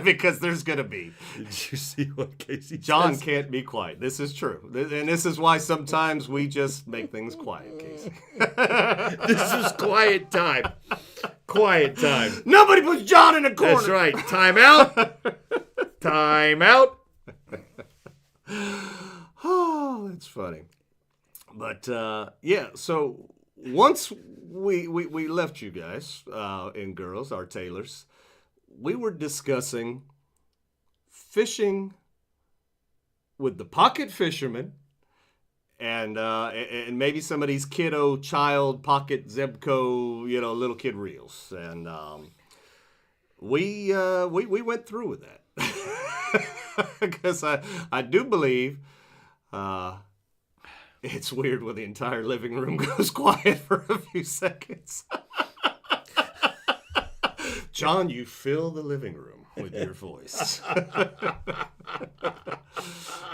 Because there's going to be. Did you see what Casey John says? can't be quiet. This is true. And this is why sometimes we just make things quiet, Casey. This is quiet time. Quiet time. Nobody puts John in a corner. That's right. Time out. Time out. Oh, that's funny. But, so once we left you guys and girls, our tailors, we were discussing fishing with the pocket fishermen and maybe some of these child pocket Zebco, little kid reels. And we went through with that. Because I do believe it's weird when the entire living room goes quiet for a few seconds. John, you fill the living room with your voice.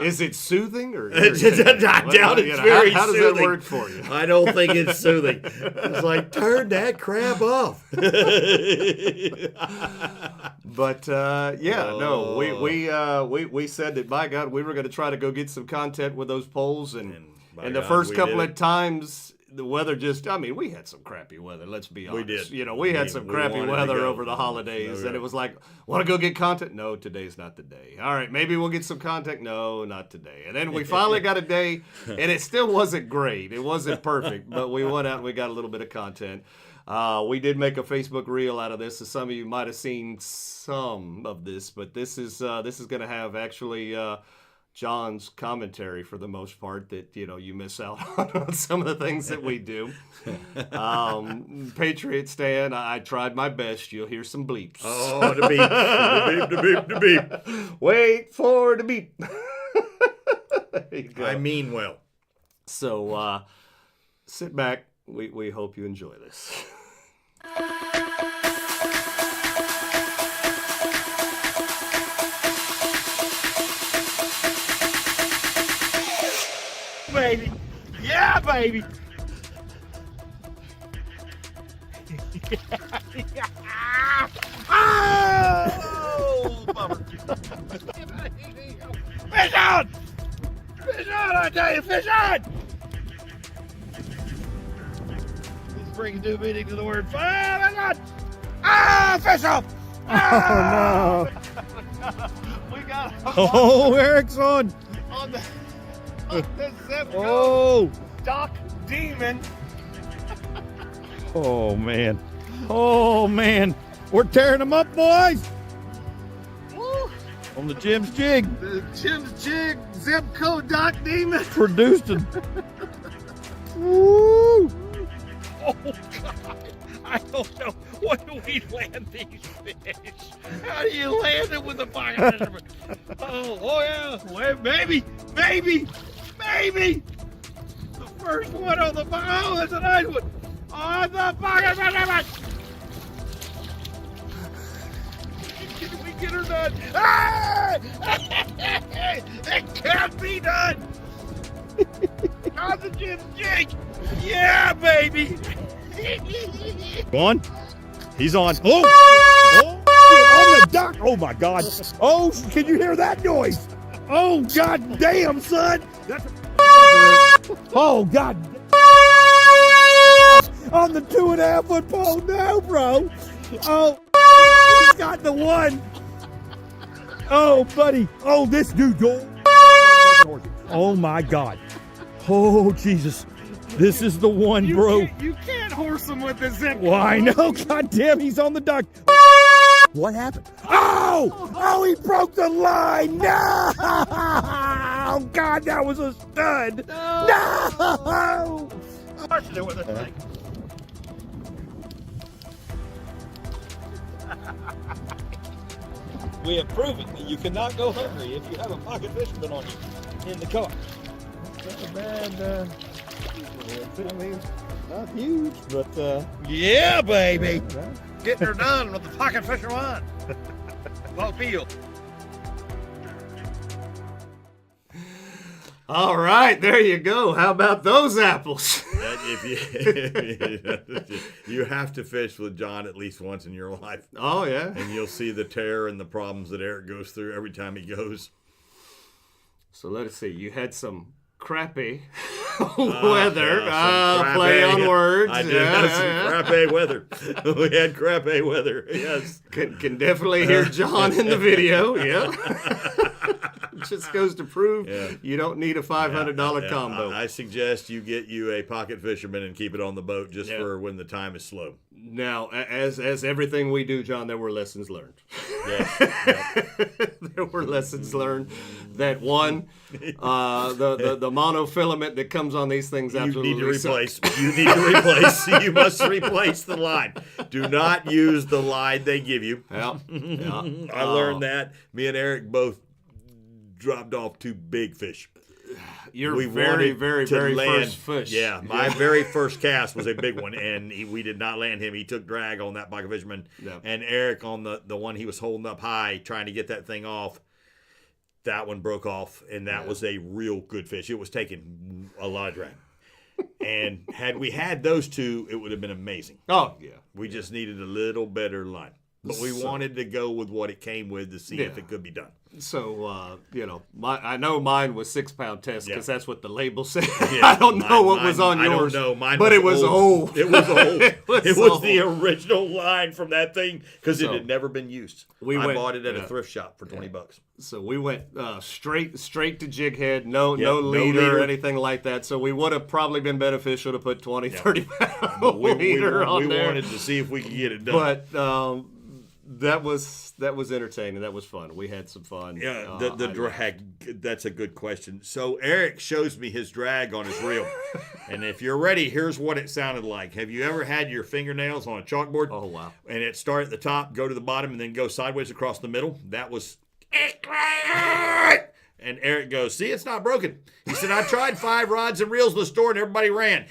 Is it soothing or irritating? I doubt it's very how does soothing. that work for you? I don't think it's soothing. It's like, turn that crap off. But we said that, by God, we were going to try to go get some content with those poles, and by the God, first we couple did of times the weather we had some crappy weather. Let's be honest. We did. We had some crappy wanted to weather go. over the holidays, No, and it was like, want to go get content? No, today's not the day. All right, maybe we'll get some content. No, not today. And then we finally got a day, and it still wasn't great. It wasn't perfect, but we went out and we got a little bit of content. We did make a Facebook reel out of this, so some of you might have seen some of this, but this is going to have actually John's commentary for the most part that, you miss out on some of the things that we do. Patriot Stan, I tried my best. You'll hear some bleeps. Oh, the beep. The beep, the beep, the beep. Wait for the beep. There you go. I mean well. So sit back. We hope you enjoy this. Baby. Yeah, baby. Oh, bummer. Fish on! Fish on, I tell you, fish on! This brings new meaning to the word fish. Oh, my God! Ah, fish off! Ah! Oh, no. We got Oh, Eric's on the Zebco Oh, Doc Demon. oh man. Oh man. We're tearing them up, boys. Woo. On the Jim's Jig. The Jim's Jig Zebco Doc Demon. Produced it. Woo! Oh God. I don't know. When do we land these fish? How do you land it with a pocket fisherman? Oh yeah. Well, maybe. The first one on the pocket. Oh, that's a nice one. On the pocket fisherman. Can we get her done? Ah! It can't be done. On the Jim's Jig. Yeah, baby. On. He's on. Oh! Oh, on the dock. Oh, my God. Oh, can you hear that noise? Oh, God damn, son. That's oh, God. On the 2.5 foot pole. No, bro. Oh, he's got the one. Oh, buddy. Oh, this dude. Oh, my God. Oh, Jesus. This is the one, bro. You can't horse him with the Zebco. Well, I know. God damn, he's on the dock. What happened? Oh! Oh, he broke the line. No! Oh, God, that was a stud. No! We have proven that you cannot go hungry if you have a pocket fisherman on you in the car. Not a bad, I mean, not huge, but yeah, baby. Getting her done with the pocket fisherman. Low field. All right, there you go. How about those apples? You have to fish with John at least once in your life. Oh, yeah. And you'll see the terror and the problems that Eric goes through every time he goes. So let's see. You had some crappy weather. Some Play on crappy- words. I did have some crappy weather. We had crappy weather. Yes. Can definitely hear John in the video. Yeah. Just goes to prove you don't need a $500 combo. I suggest you get you a pocket fisherman and keep it on the boat just for when the time is slow. Now, as everything we do, John, there were lessons learned. Yes. There were lessons learned. That one, the monofilament that comes on these things absolutely You need to replace. suck. You need to replace. You must replace the line. Do not use the line they give you. Yeah. I learned that. Me and Eric both dropped off 2 big fish. Your We very, wanted very, to very land- first fish. Yeah, my very first cast was a big one, and we did not land him. He took drag on that pocket fisherman, and Eric on the one he was holding up high, trying to get that thing off. That one broke off, and that was a real good fish. It was taking a lot of drag. And had we had those 2, it would have been amazing. Oh, yeah. We just needed a little better line. But we wanted to go with what it came with to see if it could be done. So, I know mine was 6-pound test because that's what the label said. Yeah, I don't know what was on yours. I don't know. Mine but it was old. It was old. It was old. the original line from that thing because it So, had never been used. I bought it at a thrift shop for $20. So we went straight to jig head, no leader leader. or anything like that. So we would have probably been beneficial to put 20, 30 pound We leader on there. wanted to see if we could get it done. But that was entertaining. That was fun. We had some fun. Yeah, the drag, that's a good question. So Eric shows me his drag on his reel. And if you're ready, here's what it sounded like. Have you ever had your fingernails on a chalkboard? Oh, wow. And it start at the top, go to the bottom, and then go sideways across the middle? That was... And Eric goes, see, it's not broken. He said, I tried 5 rods and reels in the store and everybody ran.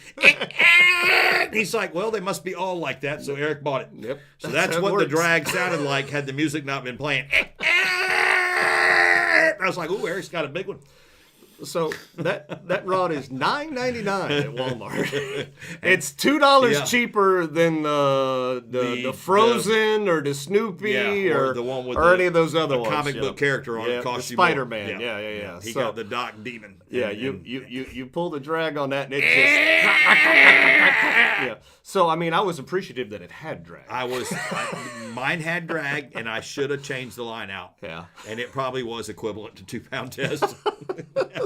He's like, well, they must be all like that. So Eric bought it. Yep. So that's what the drag sounded like had the music not been playing. I was like, ooh, Eric's got a big one. So that rod is $9.99 at Walmart. It's $2 cheaper than the Frozen or the Snoopy or the one with any of those other ones. Comic book character on it costs the you more. Spider-Man. Yeah. He So, got the Doc Demon. Yeah, And- you pull the drag on that and it just yeah. So I mean, I was appreciative that it had drag. Mine had drag, and I should have changed the line out. Yeah. And it probably was equivalent to 2-pound test.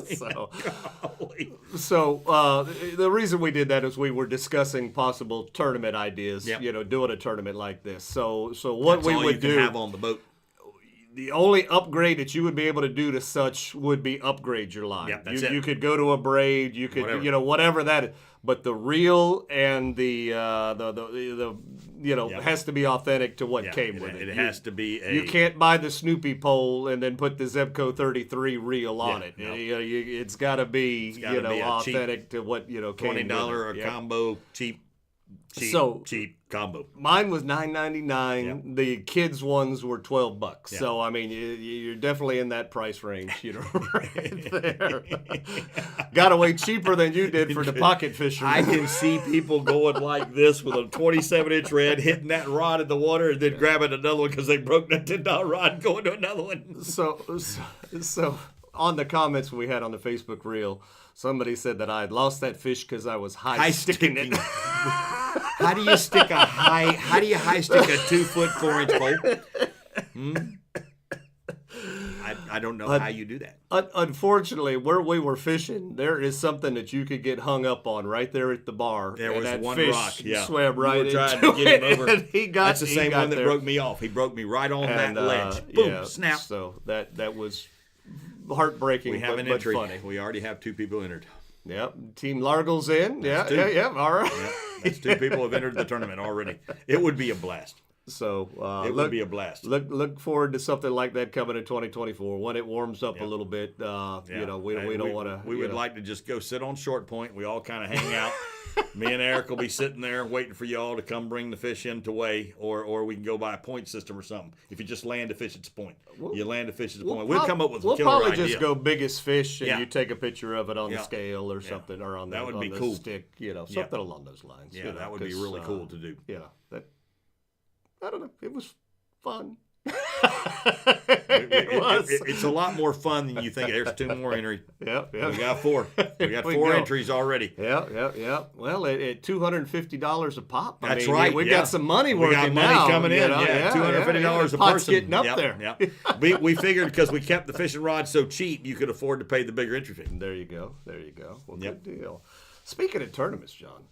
So the reason we did that is we were discussing possible tournament ideas. Yep. Doing a tournament like this. So what That's we all would you can do. have on the boat. The only upgrade that you would be able to do to such would be upgrade your line. Yep, that's you it. could go to a braid, you could whatever that is. But the reel and the has to be authentic to what came with it. It has to be You can't buy the Snoopy pole and then put the Zebco 33 reel on it. no. It's got to be gotta be a authentic to what came $20 with it. a combo cheap combo. Mine was $9.99. Yep. The kids' ones were $12. Yeah. So I mean, you're definitely in that price range, right there. Got away cheaper than you did for the pocket fisherman. I can see people going like this with a 27-inch red, hitting that rod in the water, and then grabbing another one because they broke that $10 rod and going to another one. So on the comments we had on the Facebook reel, somebody said that I had lost that fish because I was high sticking it. How do you stick a high stick a 2-foot 4-inch pole? I don't know how you do that. Unfortunately, where we were fishing, there is something that you could get hung up on right there at the bar. There and was that one fish rock. Yeah, swam right we were trying into to get him it, over. and That's the same one that there. broke me off. He broke me right on that ledge. Boom, snap. So that was heartbreaking. We have but an entry. Funny. We already have 2 people entered. Yep. Team Largle's in. That's Yeah. 2. Yeah. All right. Yep, that's 2 people have entered the tournament already. It would be a blast. So would be a blast. Look forward to something like that coming in 2024 when it warms up a little bit. We don't want to. We would like to just go sit on short point. We all kind of hang out Me and Eric will be sitting there waiting for y'all to come bring the fish in to weigh, or we can go by a point system or something. If you just land a fish, it's a point. You land a fish, it's a point. We'll come up with a We'll killer probably idea. just go biggest fish, and Yeah. you take a picture of it on the Yeah. scale or something, or on the, That would on be the cool. stick, something Yeah. along those lines. Yeah, that would be 'cause, really cool to do. Yeah, I don't know. It was fun. It's a lot more fun than you think. There's 2 more, Henry. Yep. We got 4. We got We 4 go. entries already. Yeah. Well, at $250 a pop. I That's mean, right. We yeah. got some money We working got money now, coming in. you know? Yeah, $250 a Pot's person. getting up Yep, there. Yep. We figured because we kept the fishing rod so cheap, you could afford to pay the bigger entry fee. There you go. Well, Yep. good deal. Speaking of tournaments, John,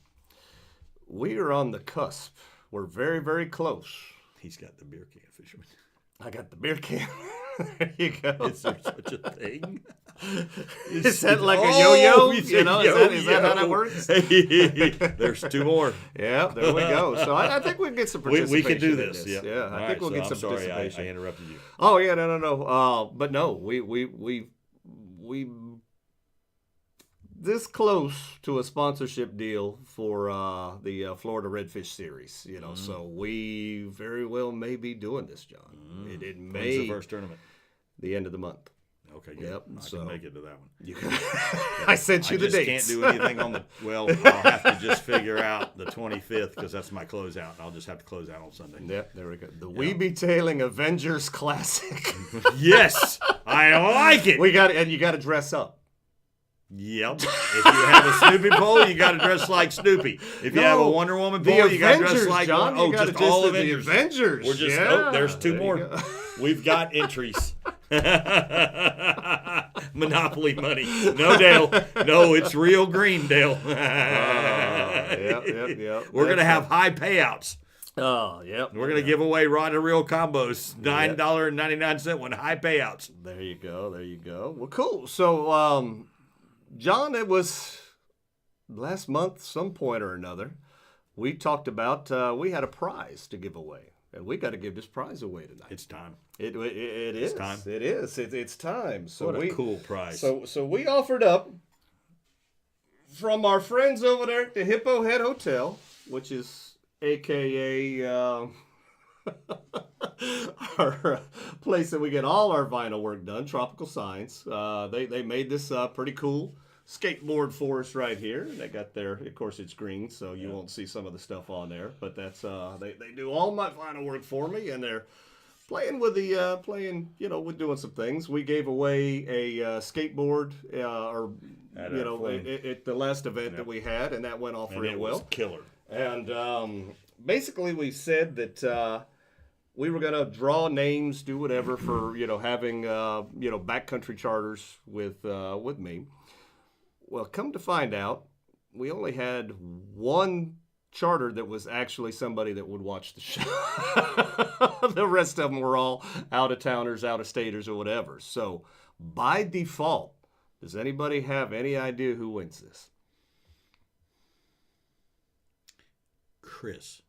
we are on the cusp. We're very, very close. He's got the beer can fisherman. I got the beer can. There you go. Is there such a thing? Is that like a Oh, yo-yo? he's You a know, is that how that yo-yo. works? There's 2 more. Yeah, there we go. So I think we can get some We participation. can do in this. Yeah. Yeah, I think we'll get some sorry, participation. I interrupted you. Oh yeah, no. But no, we this close to a sponsorship deal for the Florida Redfish Series. So we very well may be doing this, John. It When's may the first tournament? the end of the month. Okay, good. Yep, I so- can make it to that one. You can, I sent you I the just dates. can't do anything on the. Well, I'll have to just figure out the 25th because that's my closeout. I'll just have to close out on Sunday. Yep, there we go. The We Be Tailing Avengers Classic. Yes, I like it. And you got to dress up. Yep. If you have a Snoopy pole, you got to dress like Snoopy. If you have a Wonder Woman the pole, you got to dress Avengers, like John. Oh, You gotta just all the Avengers. Avengers. We're just yeah, there's 2 there more. you go. We've got entries. Monopoly money. No, Dale. No, it's real green, Dale. Yep. We're gonna have high payouts. Oh, yep. We're gonna give away rod and reel combos, $9.99 one, high payouts. There you go. Well, cool. So, John, it was last month, some point or another, we talked about we had a prize to give away, and we got to give this prize away tonight. It's time. It is time. It is. It's time. So What a cool prize. So we offered up from our friends over there at the Hippo Head Hotel, which is AKA our place that we get all our vinyl work done, Tropical Signs. They made this pretty cool skateboard for us right here. They got their, of course it's green, so you won't see some of the stuff on there, but that's they do all my vinyl work for me, and they're playing with the we're doing some things. We gave away a skateboard at the last event that we had, and that went off And real it well. was killer. And basically, we said that we were going to draw names, do whatever for having backcountry charters with me. Well, come to find out, we only had one charter that was actually somebody that would watch the show. The rest of them were all out-of-towners, out-of-staters, or whatever. So, by default, does anybody have any idea who wins this? Chris.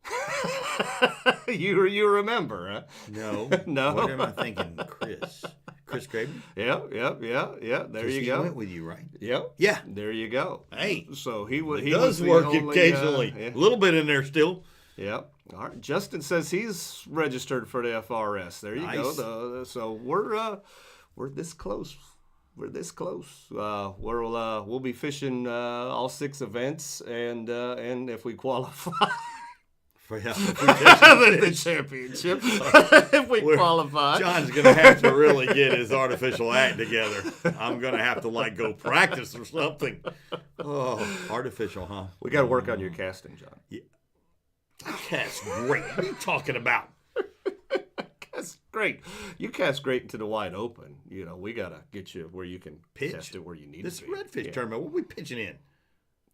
You remember, huh? No. No. What am I thinking? Chris Craven? Yeah. There you He go. went with you, right? Yep. Yeah. There you go. Hey. So he was. It He does was the work only, occasionally. yeah. A little bit in there still. Yep. All right. Justin says he's registered for the FRS. There you Nice. go. So we're this close. We're this close. We'll be fishing all 6 events, and if we qualify. For the championship. If we qualify. John's going to have to really get his artificial act together. I'm going to have to go practice or something. Oh, artificial, huh? We got to work on your casting, John. Yeah. That's great. What are you talking about? That's great. You cast great into the wide open. We got to get you where you can Pitch. test it where you need This to be. redfish Yeah. tournament, what are we pitching in?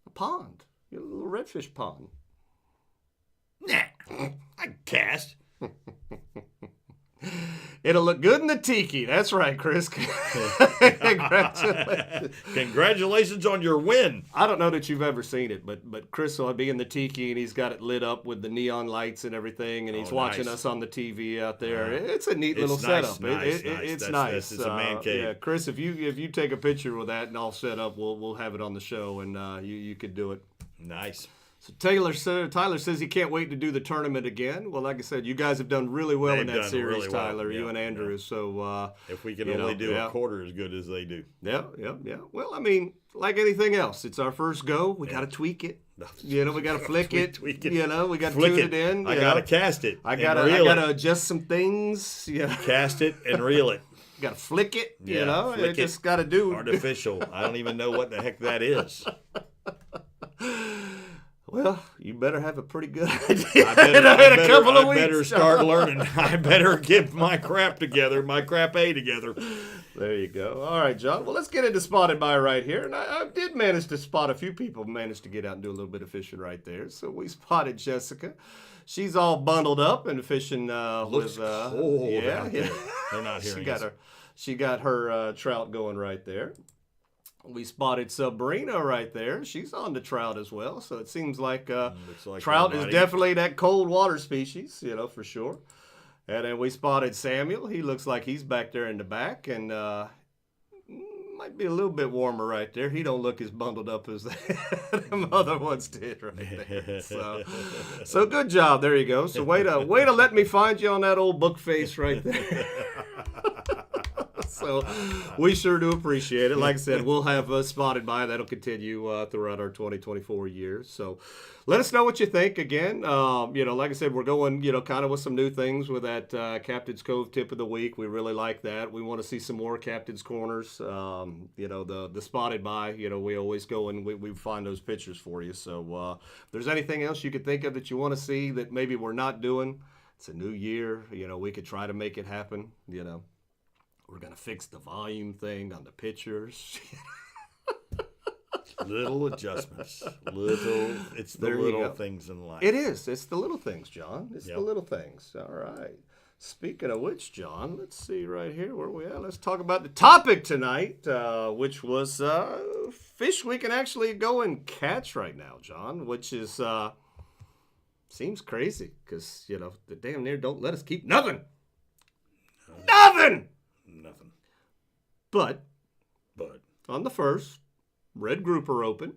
A pond. A little redfish pond. Nah, I can cast. It'll look good in the tiki. That's right, Chris. Congratulations. Congratulations on your win. I don't know that you've ever seen it, but Chris will be in the tiki, and he's got it lit up with the neon lights and everything, and he's watching nice. us on the TV out there. It's a neat little It's nice, setup. nice. It's That's- nice. it's a man cave. Yeah, Chris, if you take a picture with that and all set up, we'll have it on the show, and you could do it. Nice. So Tyler says he can't wait to do the tournament again. Well, like I said, you guys have done really well in that series, really Tyler, well. you and Andrew. Yeah. So if we can only do a quarter as good as they do. Yeah. Well, I mean, like anything else, it's our first go. We got to tweak it. We got to flick it. Tweak it. We got to tune it in. I got to cast it. I got to adjust some things. Cast it and reel it. Got to flick it. Flick just got to do artificial. I don't even know what the heck that is. Well, you better have a pretty good idea. I better start learning. I better get my crap together, my crap A together. There you go. All right, John. Well, let's get into Spotted By right here. And I did manage to spot a few people managed to get out and do a little bit of fishing right there. So we spotted Jessica. She's all bundled up and fishing Looks with cold out there. They're not hearing She got her trout going right there. We spotted Sabrina right there. She's on the trout as well. So it seems like trout is definitely that cold water species, for sure. And then we spotted Samuel. He looks like he's back there in the back and might be a little bit warmer right there. He don't look as bundled up as them other ones did right there. So good job. There you go. So way to let me find you on that old book face right there. So we sure do appreciate it. Like I said, we'll have Spotted By. That'll continue throughout our 2024 year. So let us know what you think. Again, like I said, we're going, kind of with some new things with that Captain's Cove tip of the week. We really like that. We want to see some more Captain's Corners. The Spotted By, we always go and we find those pictures for you. So if there's anything else you could think of that you want to see that maybe we're not doing, it's a new year. We could try to make it happen, We're going to fix the volume thing on the pictures. Little adjustments. It's the little things in life. It is. It's the little things, John. It's the little things. All right. Speaking of which, John, let's see right here where we are. Let's talk about the topic tonight, which was fish we can actually go and catch right now, John, which is seems crazy because, the damn near don't let us keep nothing. Nothing! But on the first, red grouper open,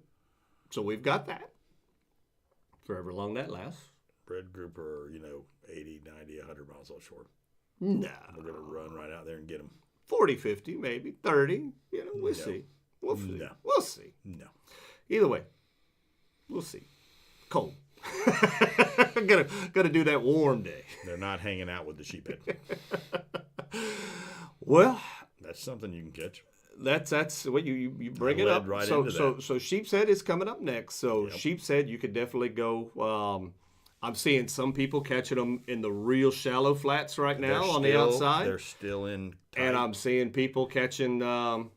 so we've got that. Forever long that lasts. Red grouper, 80, 90, 100 miles offshore. No. We're going to run right out there and get them. 40, 50, maybe 30. We'll see. We'll see. No. We'll see. No. Either way, we'll see. Cold. Gotta do that warm day. They're not hanging out with the sheephead. Well, that's something you can catch. That's what you bring it up. Right so Sheep's Head is coming up next. So Sheep's Head, you could definitely go. I'm seeing some people catching them in the real shallow flats right now on the outside. They're still in tight. And I'm seeing people catching. The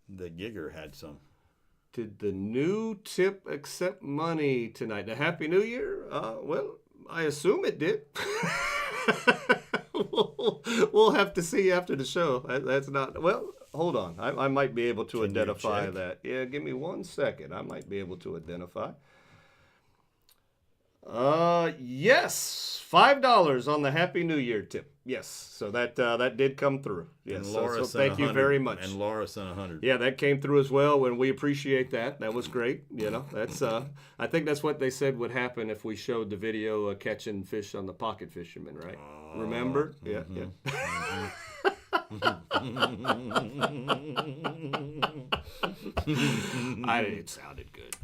Gigger had some. Did the new tip accept money tonight? The Happy New Year? Well, I assume it did. We'll have to see after the show. That's not... Well, hold on. I might be able to identify that. Yeah, give me 1 second. I might be able to identify. Yes. $5 on the Happy New Year tip. Yes. So that did come through. Yes. And Laura so thank you very much. And Laura sent 100. Yeah, that came through as well, and we appreciate that. That was great. That's I think that's what they said would happen if we showed the video catching fish on the pocket fisherman, right? Remember? Yeah. It sounded good.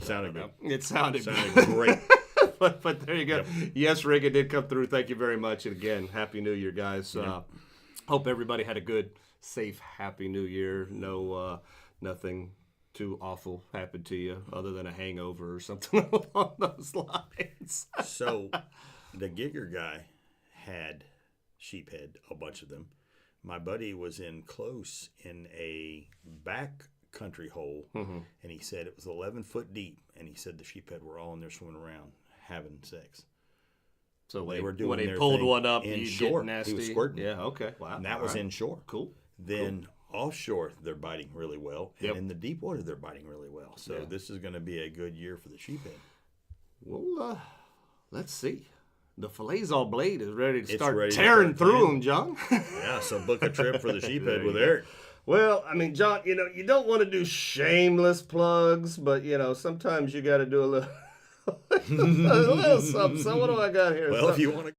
It sounded great. But there you go. Yep. Yes, Rick, it did come through. Thank you very much. And again, Happy New Year, guys. Hope everybody had a good, safe, Happy New Year. No, nothing too awful happened to you other than a hangover or something along those lines. So the Gigger guy had sheephead, a bunch of them. My buddy was in close in a back country hole, and he said it was 11 foot deep, and he said the sheephead were all in there swimming around having sex. So they were doing when he their pulled thing one up, inshore. Nasty. He was squirting. Yeah, okay. Wow. And that was inshore. Cool. Then offshore, they're biting really well. And in the deep water, they're biting really well. So this is going to be a good year for the sheephead. Well, let's see. The Filletzall Blade is ready to start tearing through them, John. Yeah, so book a trip for the sheephead with Eric. Well, I mean, John, you don't want to do shameless plugs, but, sometimes you got to do a little, a little something. So what do I got here? Well, if you want to.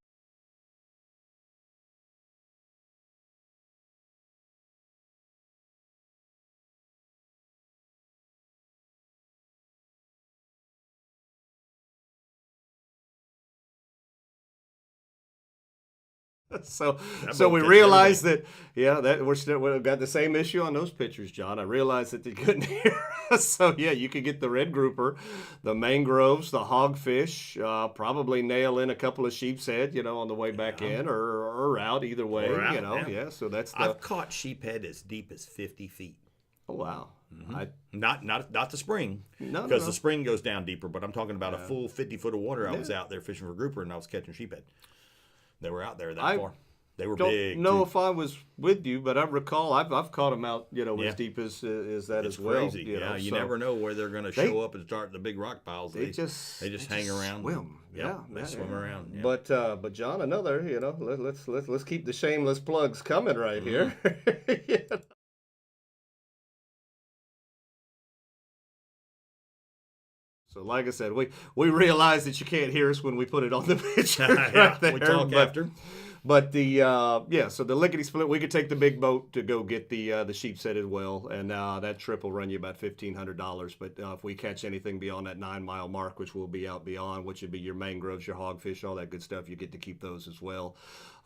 So boat we catches realized that we've got the same issue on those pictures, John. I realized that they couldn't hear us. So yeah, you could get the red grouper, the mangroves, the hogfish, probably nail in a couple of sheep's head, on the way back in or out, either way, Or out, Yeah, so that's I've caught sheephead as deep as 50 feet. Oh wow. Not the spring, No, because no. the spring goes down deeper. But I'm talking about a full 50 foot of water. I was out there fishing for grouper, and I was catching sheephead. They were out there that far. They were big. Don't know too. if I was with you, but I recall I've caught them out, as deep as that It's as well. crazy. You You never know where they're going to show up and start the big rock piles. They just hang around. Swim. They swim around. Yeah. But John, another, let's keep the shameless plugs coming right here. So like I said, we realize that you can't hear us when we put it on the picture. Right there, we talk after. But so the lickety split, we could take the big boat to go get the sheep's head as well, and that trip will run you about $1,500. But if we catch anything beyond that 9 mile mark, which we'll be out beyond, which would be your mangroves, your hogfish, all that good stuff, you get to keep those as well.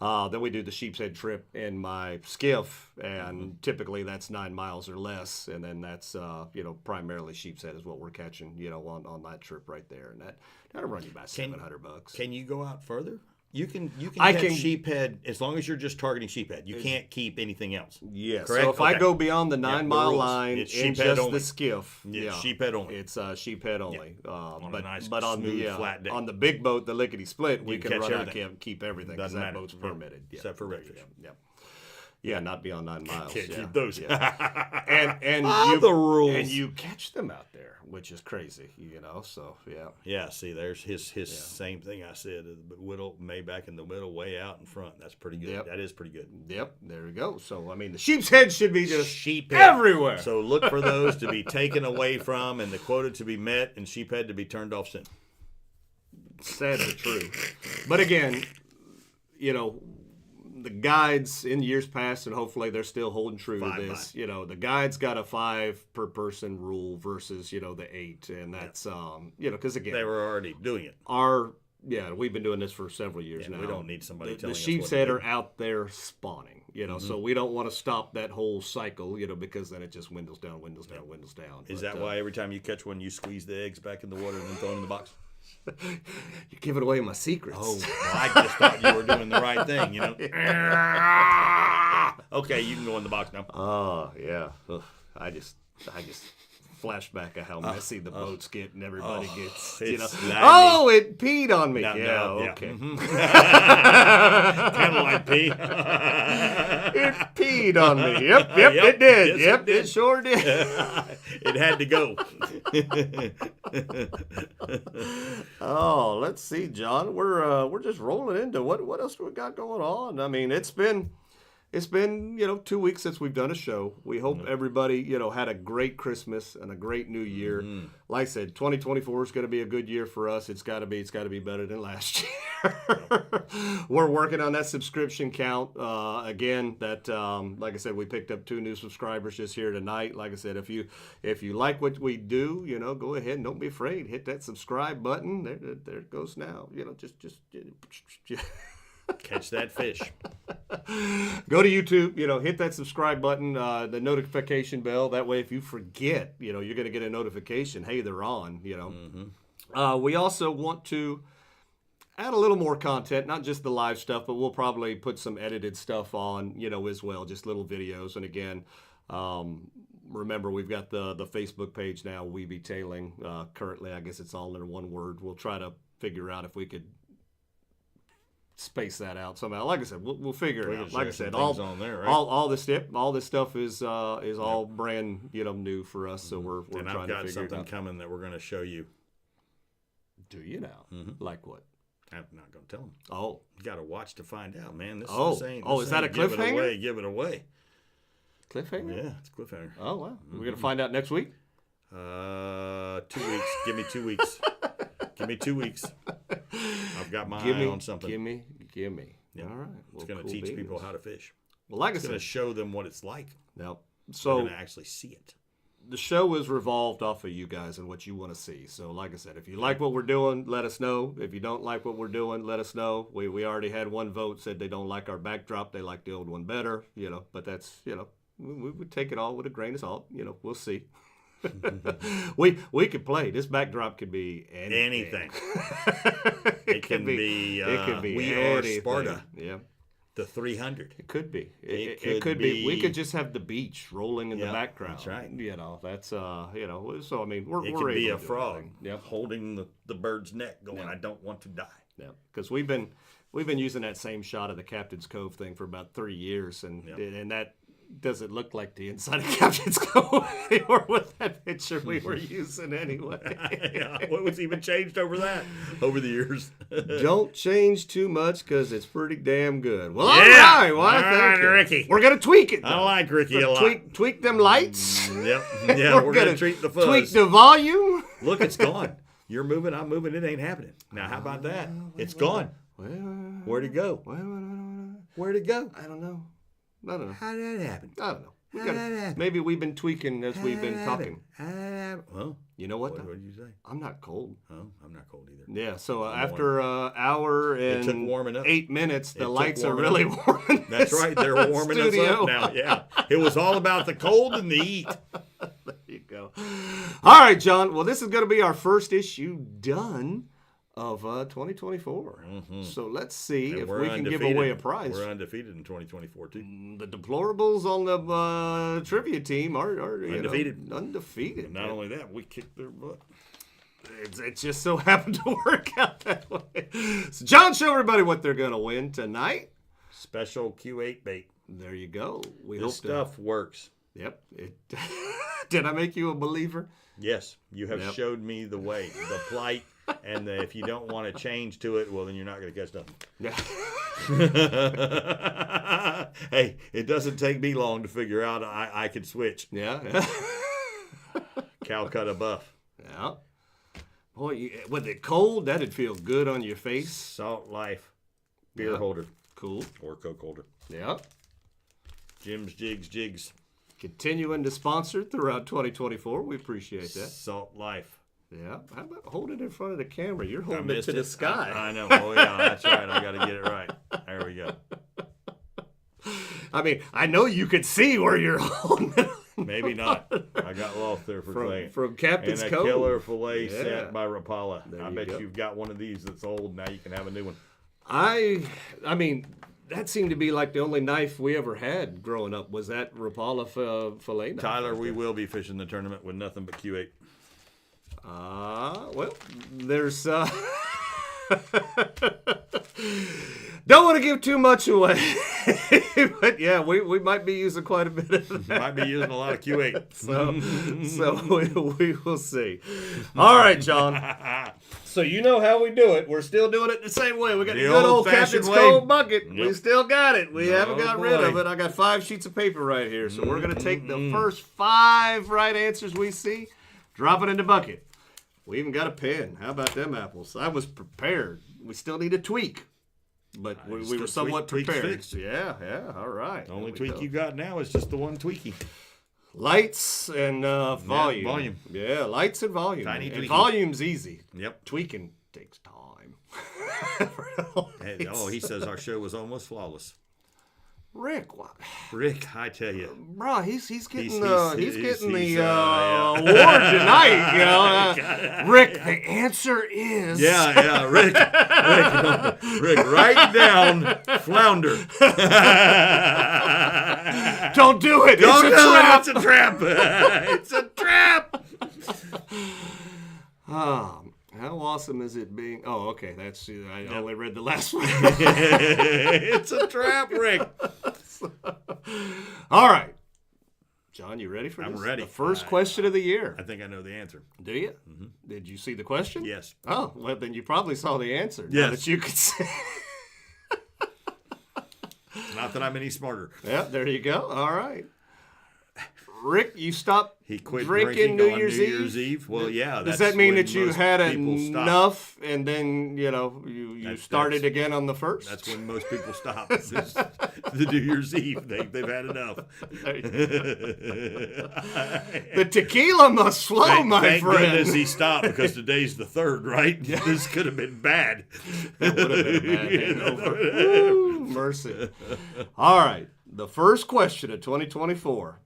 Then we do the sheep's head trip in my skiff, and typically that's 9 miles or less, and then that's primarily sheep's head is what we're catching, on that trip right there, and that'll run you about $700. Can you go out further? You can I catch can- sheephead as long as you're just targeting sheephead. You can't keep anything else. Yes. Correct? So if I Okay. go beyond the Yeah, 9 the mile rules. line It's in sheephead just only. the skiff, Yeah, sheephead only. It's sheephead only. On a nice, but on smooth, the flat day. on the big boat, the lickety split, we can can catch run out everything. and keep everything because Doesn't that matter. boat's Yeah. permitted. Yeah. Except for There you redfish. go. Yeah. Yeah, not beyond 9 miles. Can't yeah. keep those. Yeah. and The rules. and you catch them out there, which is crazy, So yeah. Yeah, see, there's his same thing I said. The middle, way back in the middle, way out in front. That's pretty good. Yep. That is pretty good. Yep, there we go. So I mean, the sheep's head should be just Sheephead everywhere. So look for those to be taken away from, and the quota to be met, and sheephead to be turned off soon. Sad but true. But again, the guides in years past, and hopefully they're still holding true to this. The guides got a 5 per person rule versus the 8, and that's because again They were already doing it. we've been doing this for several years now. We don't need somebody The telling us sheep's what to head do. are out there spawning. So we don't want to stop that whole cycle. Because then it just dwindles down. Is that why every time you catch one, you squeeze the eggs back in the water and then throw them in the box? You're giving away my secrets? Oh, I just thought you were doing the right thing, Okay, you can go in the box now. Oh yeah. Ugh. I just flashback of how messy the boats get and everybody gets. it's slimy. Oh, it peed on me. No, Okay. Kind of like pee. It peed on me. Yep, it did. Yes, Yep, it did. it sure did. It had to go. Oh, let's see, John. We're just rolling into what else do we got going on? I mean, it's been 2 weeks since we've done a show. We hope everybody had a great Christmas and a great New Year. Like I said, 2024 is going to be a good year for us. It's got to be better than last year. We're working on that subscription count again. That like I said, we picked up 2 new subscribers just here tonight. Like I said, if you like what we do, go ahead and don't be afraid. Hit that subscribe button. There it goes now. Just. Catch that fish. Go to YouTube, hit that subscribe button, the notification bell. That way, if you forget, you're going to get a notification. Hey, they're on, We also want to add a little more content, not just the live stuff, but we'll probably put some edited stuff on, as well, just little videos. And again, remember, we've got the Facebook page now, We Be Tailing. Currently, I guess it's all in one word. We'll try to figure out if we could space that out somehow. Like I said, we'll figure it out. Like I said, all on there, right? all this stuff is all brand new for us. So we're and trying I've to got figure something it out. coming that we're going to show you. Do you now? Like what? I'm not going to tell them. Oh, You got to watch to find out, man. This Oh. this ain't, Oh, this is that ain't a cliffhanger? Give it away. Cliffhanger? Yeah, it's a cliffhanger. Oh, wow. We're going to find out next week? 2 weeks. Give me 2 weeks. Give me 2 weeks. I've got my eye on something. Give me. Yeah. All right. It's going to teach people how to fish. Well, like I It's going said, to show them what it's like. now, They're so going to actually see it. the show is revolved off of you guys and what you want to see. So, like I said, if you like what we're doing, let us know. If you don't like what we're doing, let us know. We already had one vote said they don't like our backdrop. They like the old one better, but that's, we would take it all with a grain of salt. We'll see. we could play. This backdrop could be anything. It can be it could be we anything. are Sparta. Yeah. The 300. It could be. It It could could be. We be- could just have the beach rolling in the Yep, background. that's right. That's So I mean, we're It we're could be able a to do frog everything. Yep. holding the bird's neck going, Yeah. I don't want to die. Yeah. Because we've been using that same shot of the Captain's Cove thing for about 3 years, and that doesn't look like the inside of Captain's Cove anymore with that picture we were using anyway. Yeah, what was even changed over the years? Don't change too much because it's pretty damn good. Well, Yeah. all right. Well, All thank right, you. Ricky. We're gonna tweak it. I though. like Ricky a lot. Tweak them lights. Yep. Yeah, we're gonna treat the fuzz. Tweak the volume. Look, it's gone. You're moving, I'm moving, it ain't happening. Now, how about that? It's gone. Where'd it go? Where'd it go? I don't know. I don't know. How did that happen? I don't know. How did that happen? Maybe we've been tweaking as we've been talking. How did that happen? Well, You know what? what though? did you say? I'm not cold. Oh, I'm not cold either. Yeah, so I'm after an hour It took and warming up. 8 minutes, It the took lights are warming really up. warming. That's right. They're warming us studio. up now. Yeah. It was all about the cold and the heat. There you go. All right, John. Well, this is going to be our first issue done of 2024. So let's see And if we're we can give undefeated. away a prize. We're undefeated in 2024, too. The deplorables on the trivia team are Undefeated. Undefeated. Not only that, we kicked their butt. It just so happened to work out that way. So, John, show everybody what they're going to win tonight. Special Q8 bait. There you go. We This hope stuff works. Yep. Did I make you a believer? Yes, you have Yep. showed me the way, the plight, and if you don't want to change to it, well, then you're not going to catch nothing. Yeah. Hey, it doesn't take me long to figure out I can switch. Yeah. Calcutta buff. Yeah. Boy, with it cold, that'd feel good on your face. Salt Life beer Yep. holder Cool. or Coke holder. Yeah. Jim's Jigs. Continuing to sponsor throughout 2024. We appreciate that. Salt Life. Yeah. How about hold it in front of the camera? You're I holding it missed to the sky. I know. Oh, yeah, that's right. I got to get it right. There we go. I mean, I know you could see where you're holding it. Maybe not. I got lost there for a second. From Captain's And a Cove. killer fillet Yeah. sent by Rapala. There I you bet go. you've got one of these that's old. Now you can have a new one. I mean, that seemed to be like the only knife we ever had growing up was that Rapala fillet knife. Tyler, we will be fishing the tournament with nothing but Q8. Well, there's don't want to give too much away, but yeah, we might be using quite a bit of that. Might be using a lot of Q8. So we will see. All right, John. So you know how we do it. We're still doing it the same way. We got the The good old old-fashioned Captain's way. Cove bucket. We Yep. still got it. We haven't got rid of boy. it. I got 5 sheets of paper right here. So we're going to take the first 5 right answers we see, drop it in the bucket. We even got a pen. How about them apples? I was prepared. We still need a tweak. But we still were somewhat tweaks prepared. fixed. Yeah, all right. The only There we tweak go. you got now is just the one tweaky. Lights and volume. volume. Yeah, lights and volume. Tiny and tweaking. volume's easy. Yep. Tweaking takes time. Hey, he says our show was almost flawless. Rick, what? Rick, I tell you. Bro, he's getting He's- getting he's, the yeah. award tonight. You know, Rick. The answer is Yeah, Rick, write down flounder. Don't do it. Don't it's a do trap. it. It's a trap. It's a trap. How awesome is it being? Oh, okay. That's I only read the last one. It's a trap, Rick. All right, John, you ready for this? I'm ready. The first question of the year. I think I know the answer. Do you? Did you see the question? Yes. Oh, well, then you probably saw the answer. Now Yes. that you could see. Not that I'm any smarter. Yeah, there you go. All right. Rick, you stopped He quit drinking on New Year's Eve? Well, yeah. Does that's that mean when that you most had people stop. enough and then, you started again on the 1st? That's when most people stop. It's the New Year's Eve. They've had enough. The tequila must flow, Thank friend. goodness he stopped because today's the 3rd, right? This could have been bad. That would have been a bad hangover. Woo, mercy. All right. The first question of 2024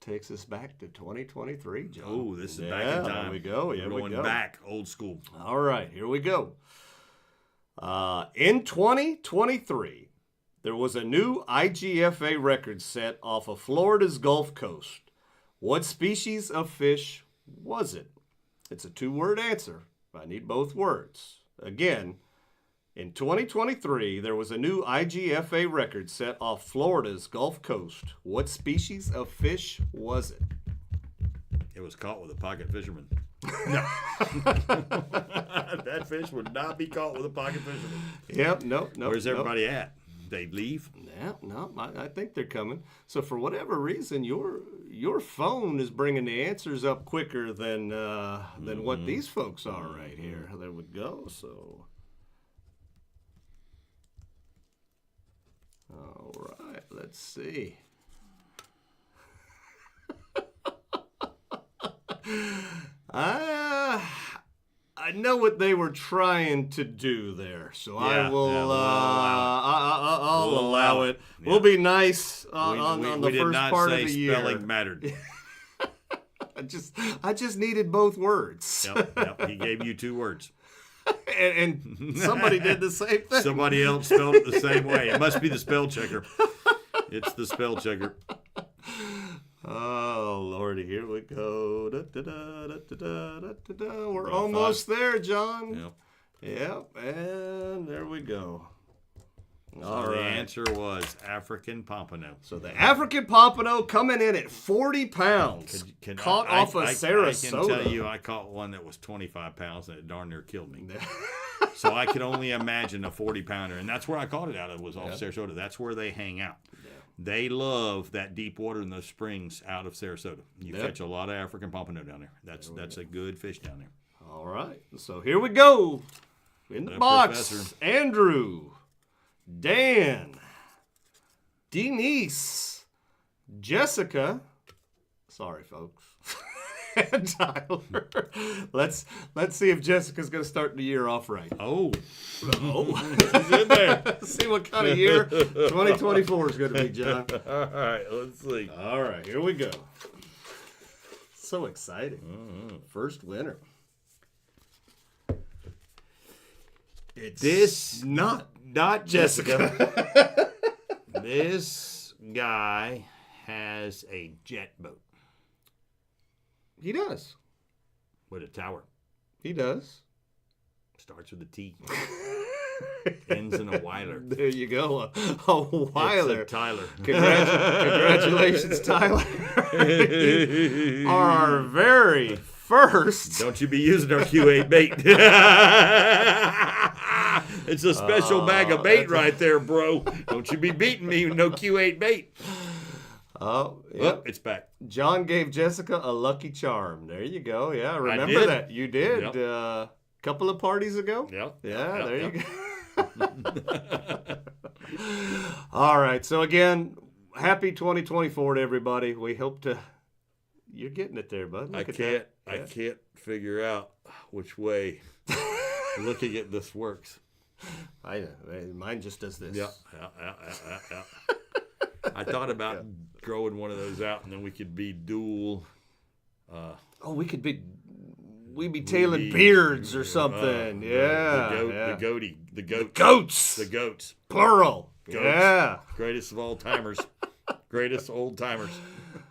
takes us back to 2023, John. Oh, this is back in time. Here we go. We're going back, old school. All right, here we go. In 2023, there was a new IGFA record set off of Florida's Gulf Coast. What species of fish was it? It's a 2-word answer. I need both words. Again, in 2023, there was a new IGFA record set off Florida's Gulf Coast. What species of fish was it? It was caught with a pocket fisherman. No. That fish would not be caught with a pocket fisherman. Yep, no. Where's everybody at? They'd leave? Yeah, no, I think they're coming. So for whatever reason, your phone is bringing the answers up quicker than what these folks are right here. There we go. So, all right, let's see. I know what they were trying to do there, so I will. I'll allow it. Yeah. We'll be nice on we the did first not part of say the year. spelling mattered. I just needed both words, Yep. He gave you 2 words. and somebody did the same thing. Somebody else spelled it the same way. It must be the spell checker. It's the spell checker. Oh, Lordy, here we go. We're almost there, John. Yep, and there we go. So the answer was African pompano. So the African pompano coming in at 40 pounds. Caught off of Sarasota. I can tell you I caught one that was 25 pounds and it darn near killed me. So I could only imagine a 40-pounder. And that's where I caught it out of, was off Sarasota. That's where they hang out. They love that deep water in those springs out of Sarasota. You catch a lot of African pompano down there. That's a good fish down there. All right. So here we go. In the box, Professor. Andrew, Dan, Denise, Jessica. Sorry, folks. And Tyler. Let's see if Jessica's going to start the year off right. Oh. She's in there. See what kind of year 2024 is going to be, John. All right, let's see. All right, here we go. So exciting. First winner. It's This not Jessica. This guy has a jet boat He does. with a tower. He does. Starts with a T. Ends in a Weiler. There you go. A Weiler. It's a Tyler. Congratulations, Tyler. You are our very first. Don't you be using our Q8 bait. It's a special bag of bait right there, bro. Don't you be beating me with no Q8 bait. Oh, Yep, yep. it's back. John gave Jessica a lucky charm. There you go. Yeah, remember did. that. You did. Yep. A couple of parties ago. Yep. Yeah, Yep, there yep. you go. All right. So again, happy 2024 to everybody. We hope to. You're getting it there, bud. I Look at can't that. figure out which way looking at this works. I know. Mine just does this. Yeah. I thought about growing one of those out, and then we could be dual. Oh, we'd be tailing beards or something. The goat. Goats. The goats. Plural. Goats. Yeah. Greatest of all timers. Greatest old timers.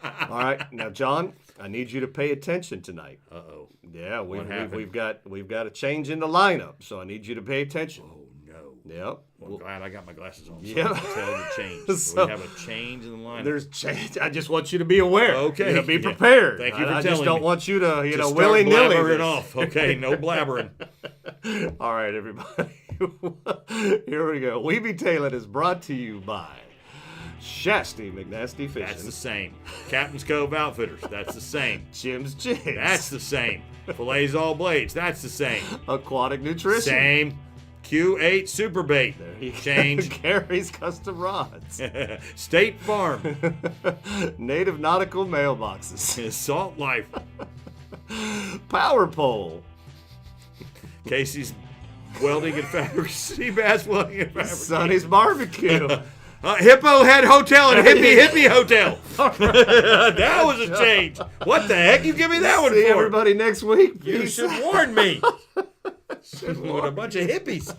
All right. Now, John, I need you to pay attention tonight. Uh-oh. Yeah, What happened? we've got a change in the lineup, so I need you to pay attention. Oh, no. Yep. Well, glad I got my glasses on. So Yeah. I can tell the change. So- we have a change in the lineup. There's change. I just want you to be aware. Okay. Be Yeah. prepared. Thank you for I just telling don't me. want you to, Just start willy-nilly. blabbering this. off. Okay, no blabbering. All right, everybody. Here we go. We Be Tailored is brought to you by Shasty McNasty Fishing. That's the same. Captain's Cove Outfitters. That's the same. Jim's Jigs. That's the same. Filletzall Blades. That's the same. Aquatic Nutrition. Same. Q8 Super Bait. Change. Karrie's Custom Rods. State Farm. Native Nautical Mailboxes. Salt Life. Power Pole. Casey's Welding and Fabric. Seabass Welding and Fabric. Sonny's Barbecue. Hippo Head Hotel and Hippie Hotel. That was a change. What the heck? You give me that one See for? everybody next week. You Peace should out. warn me. With a bunch of hippies.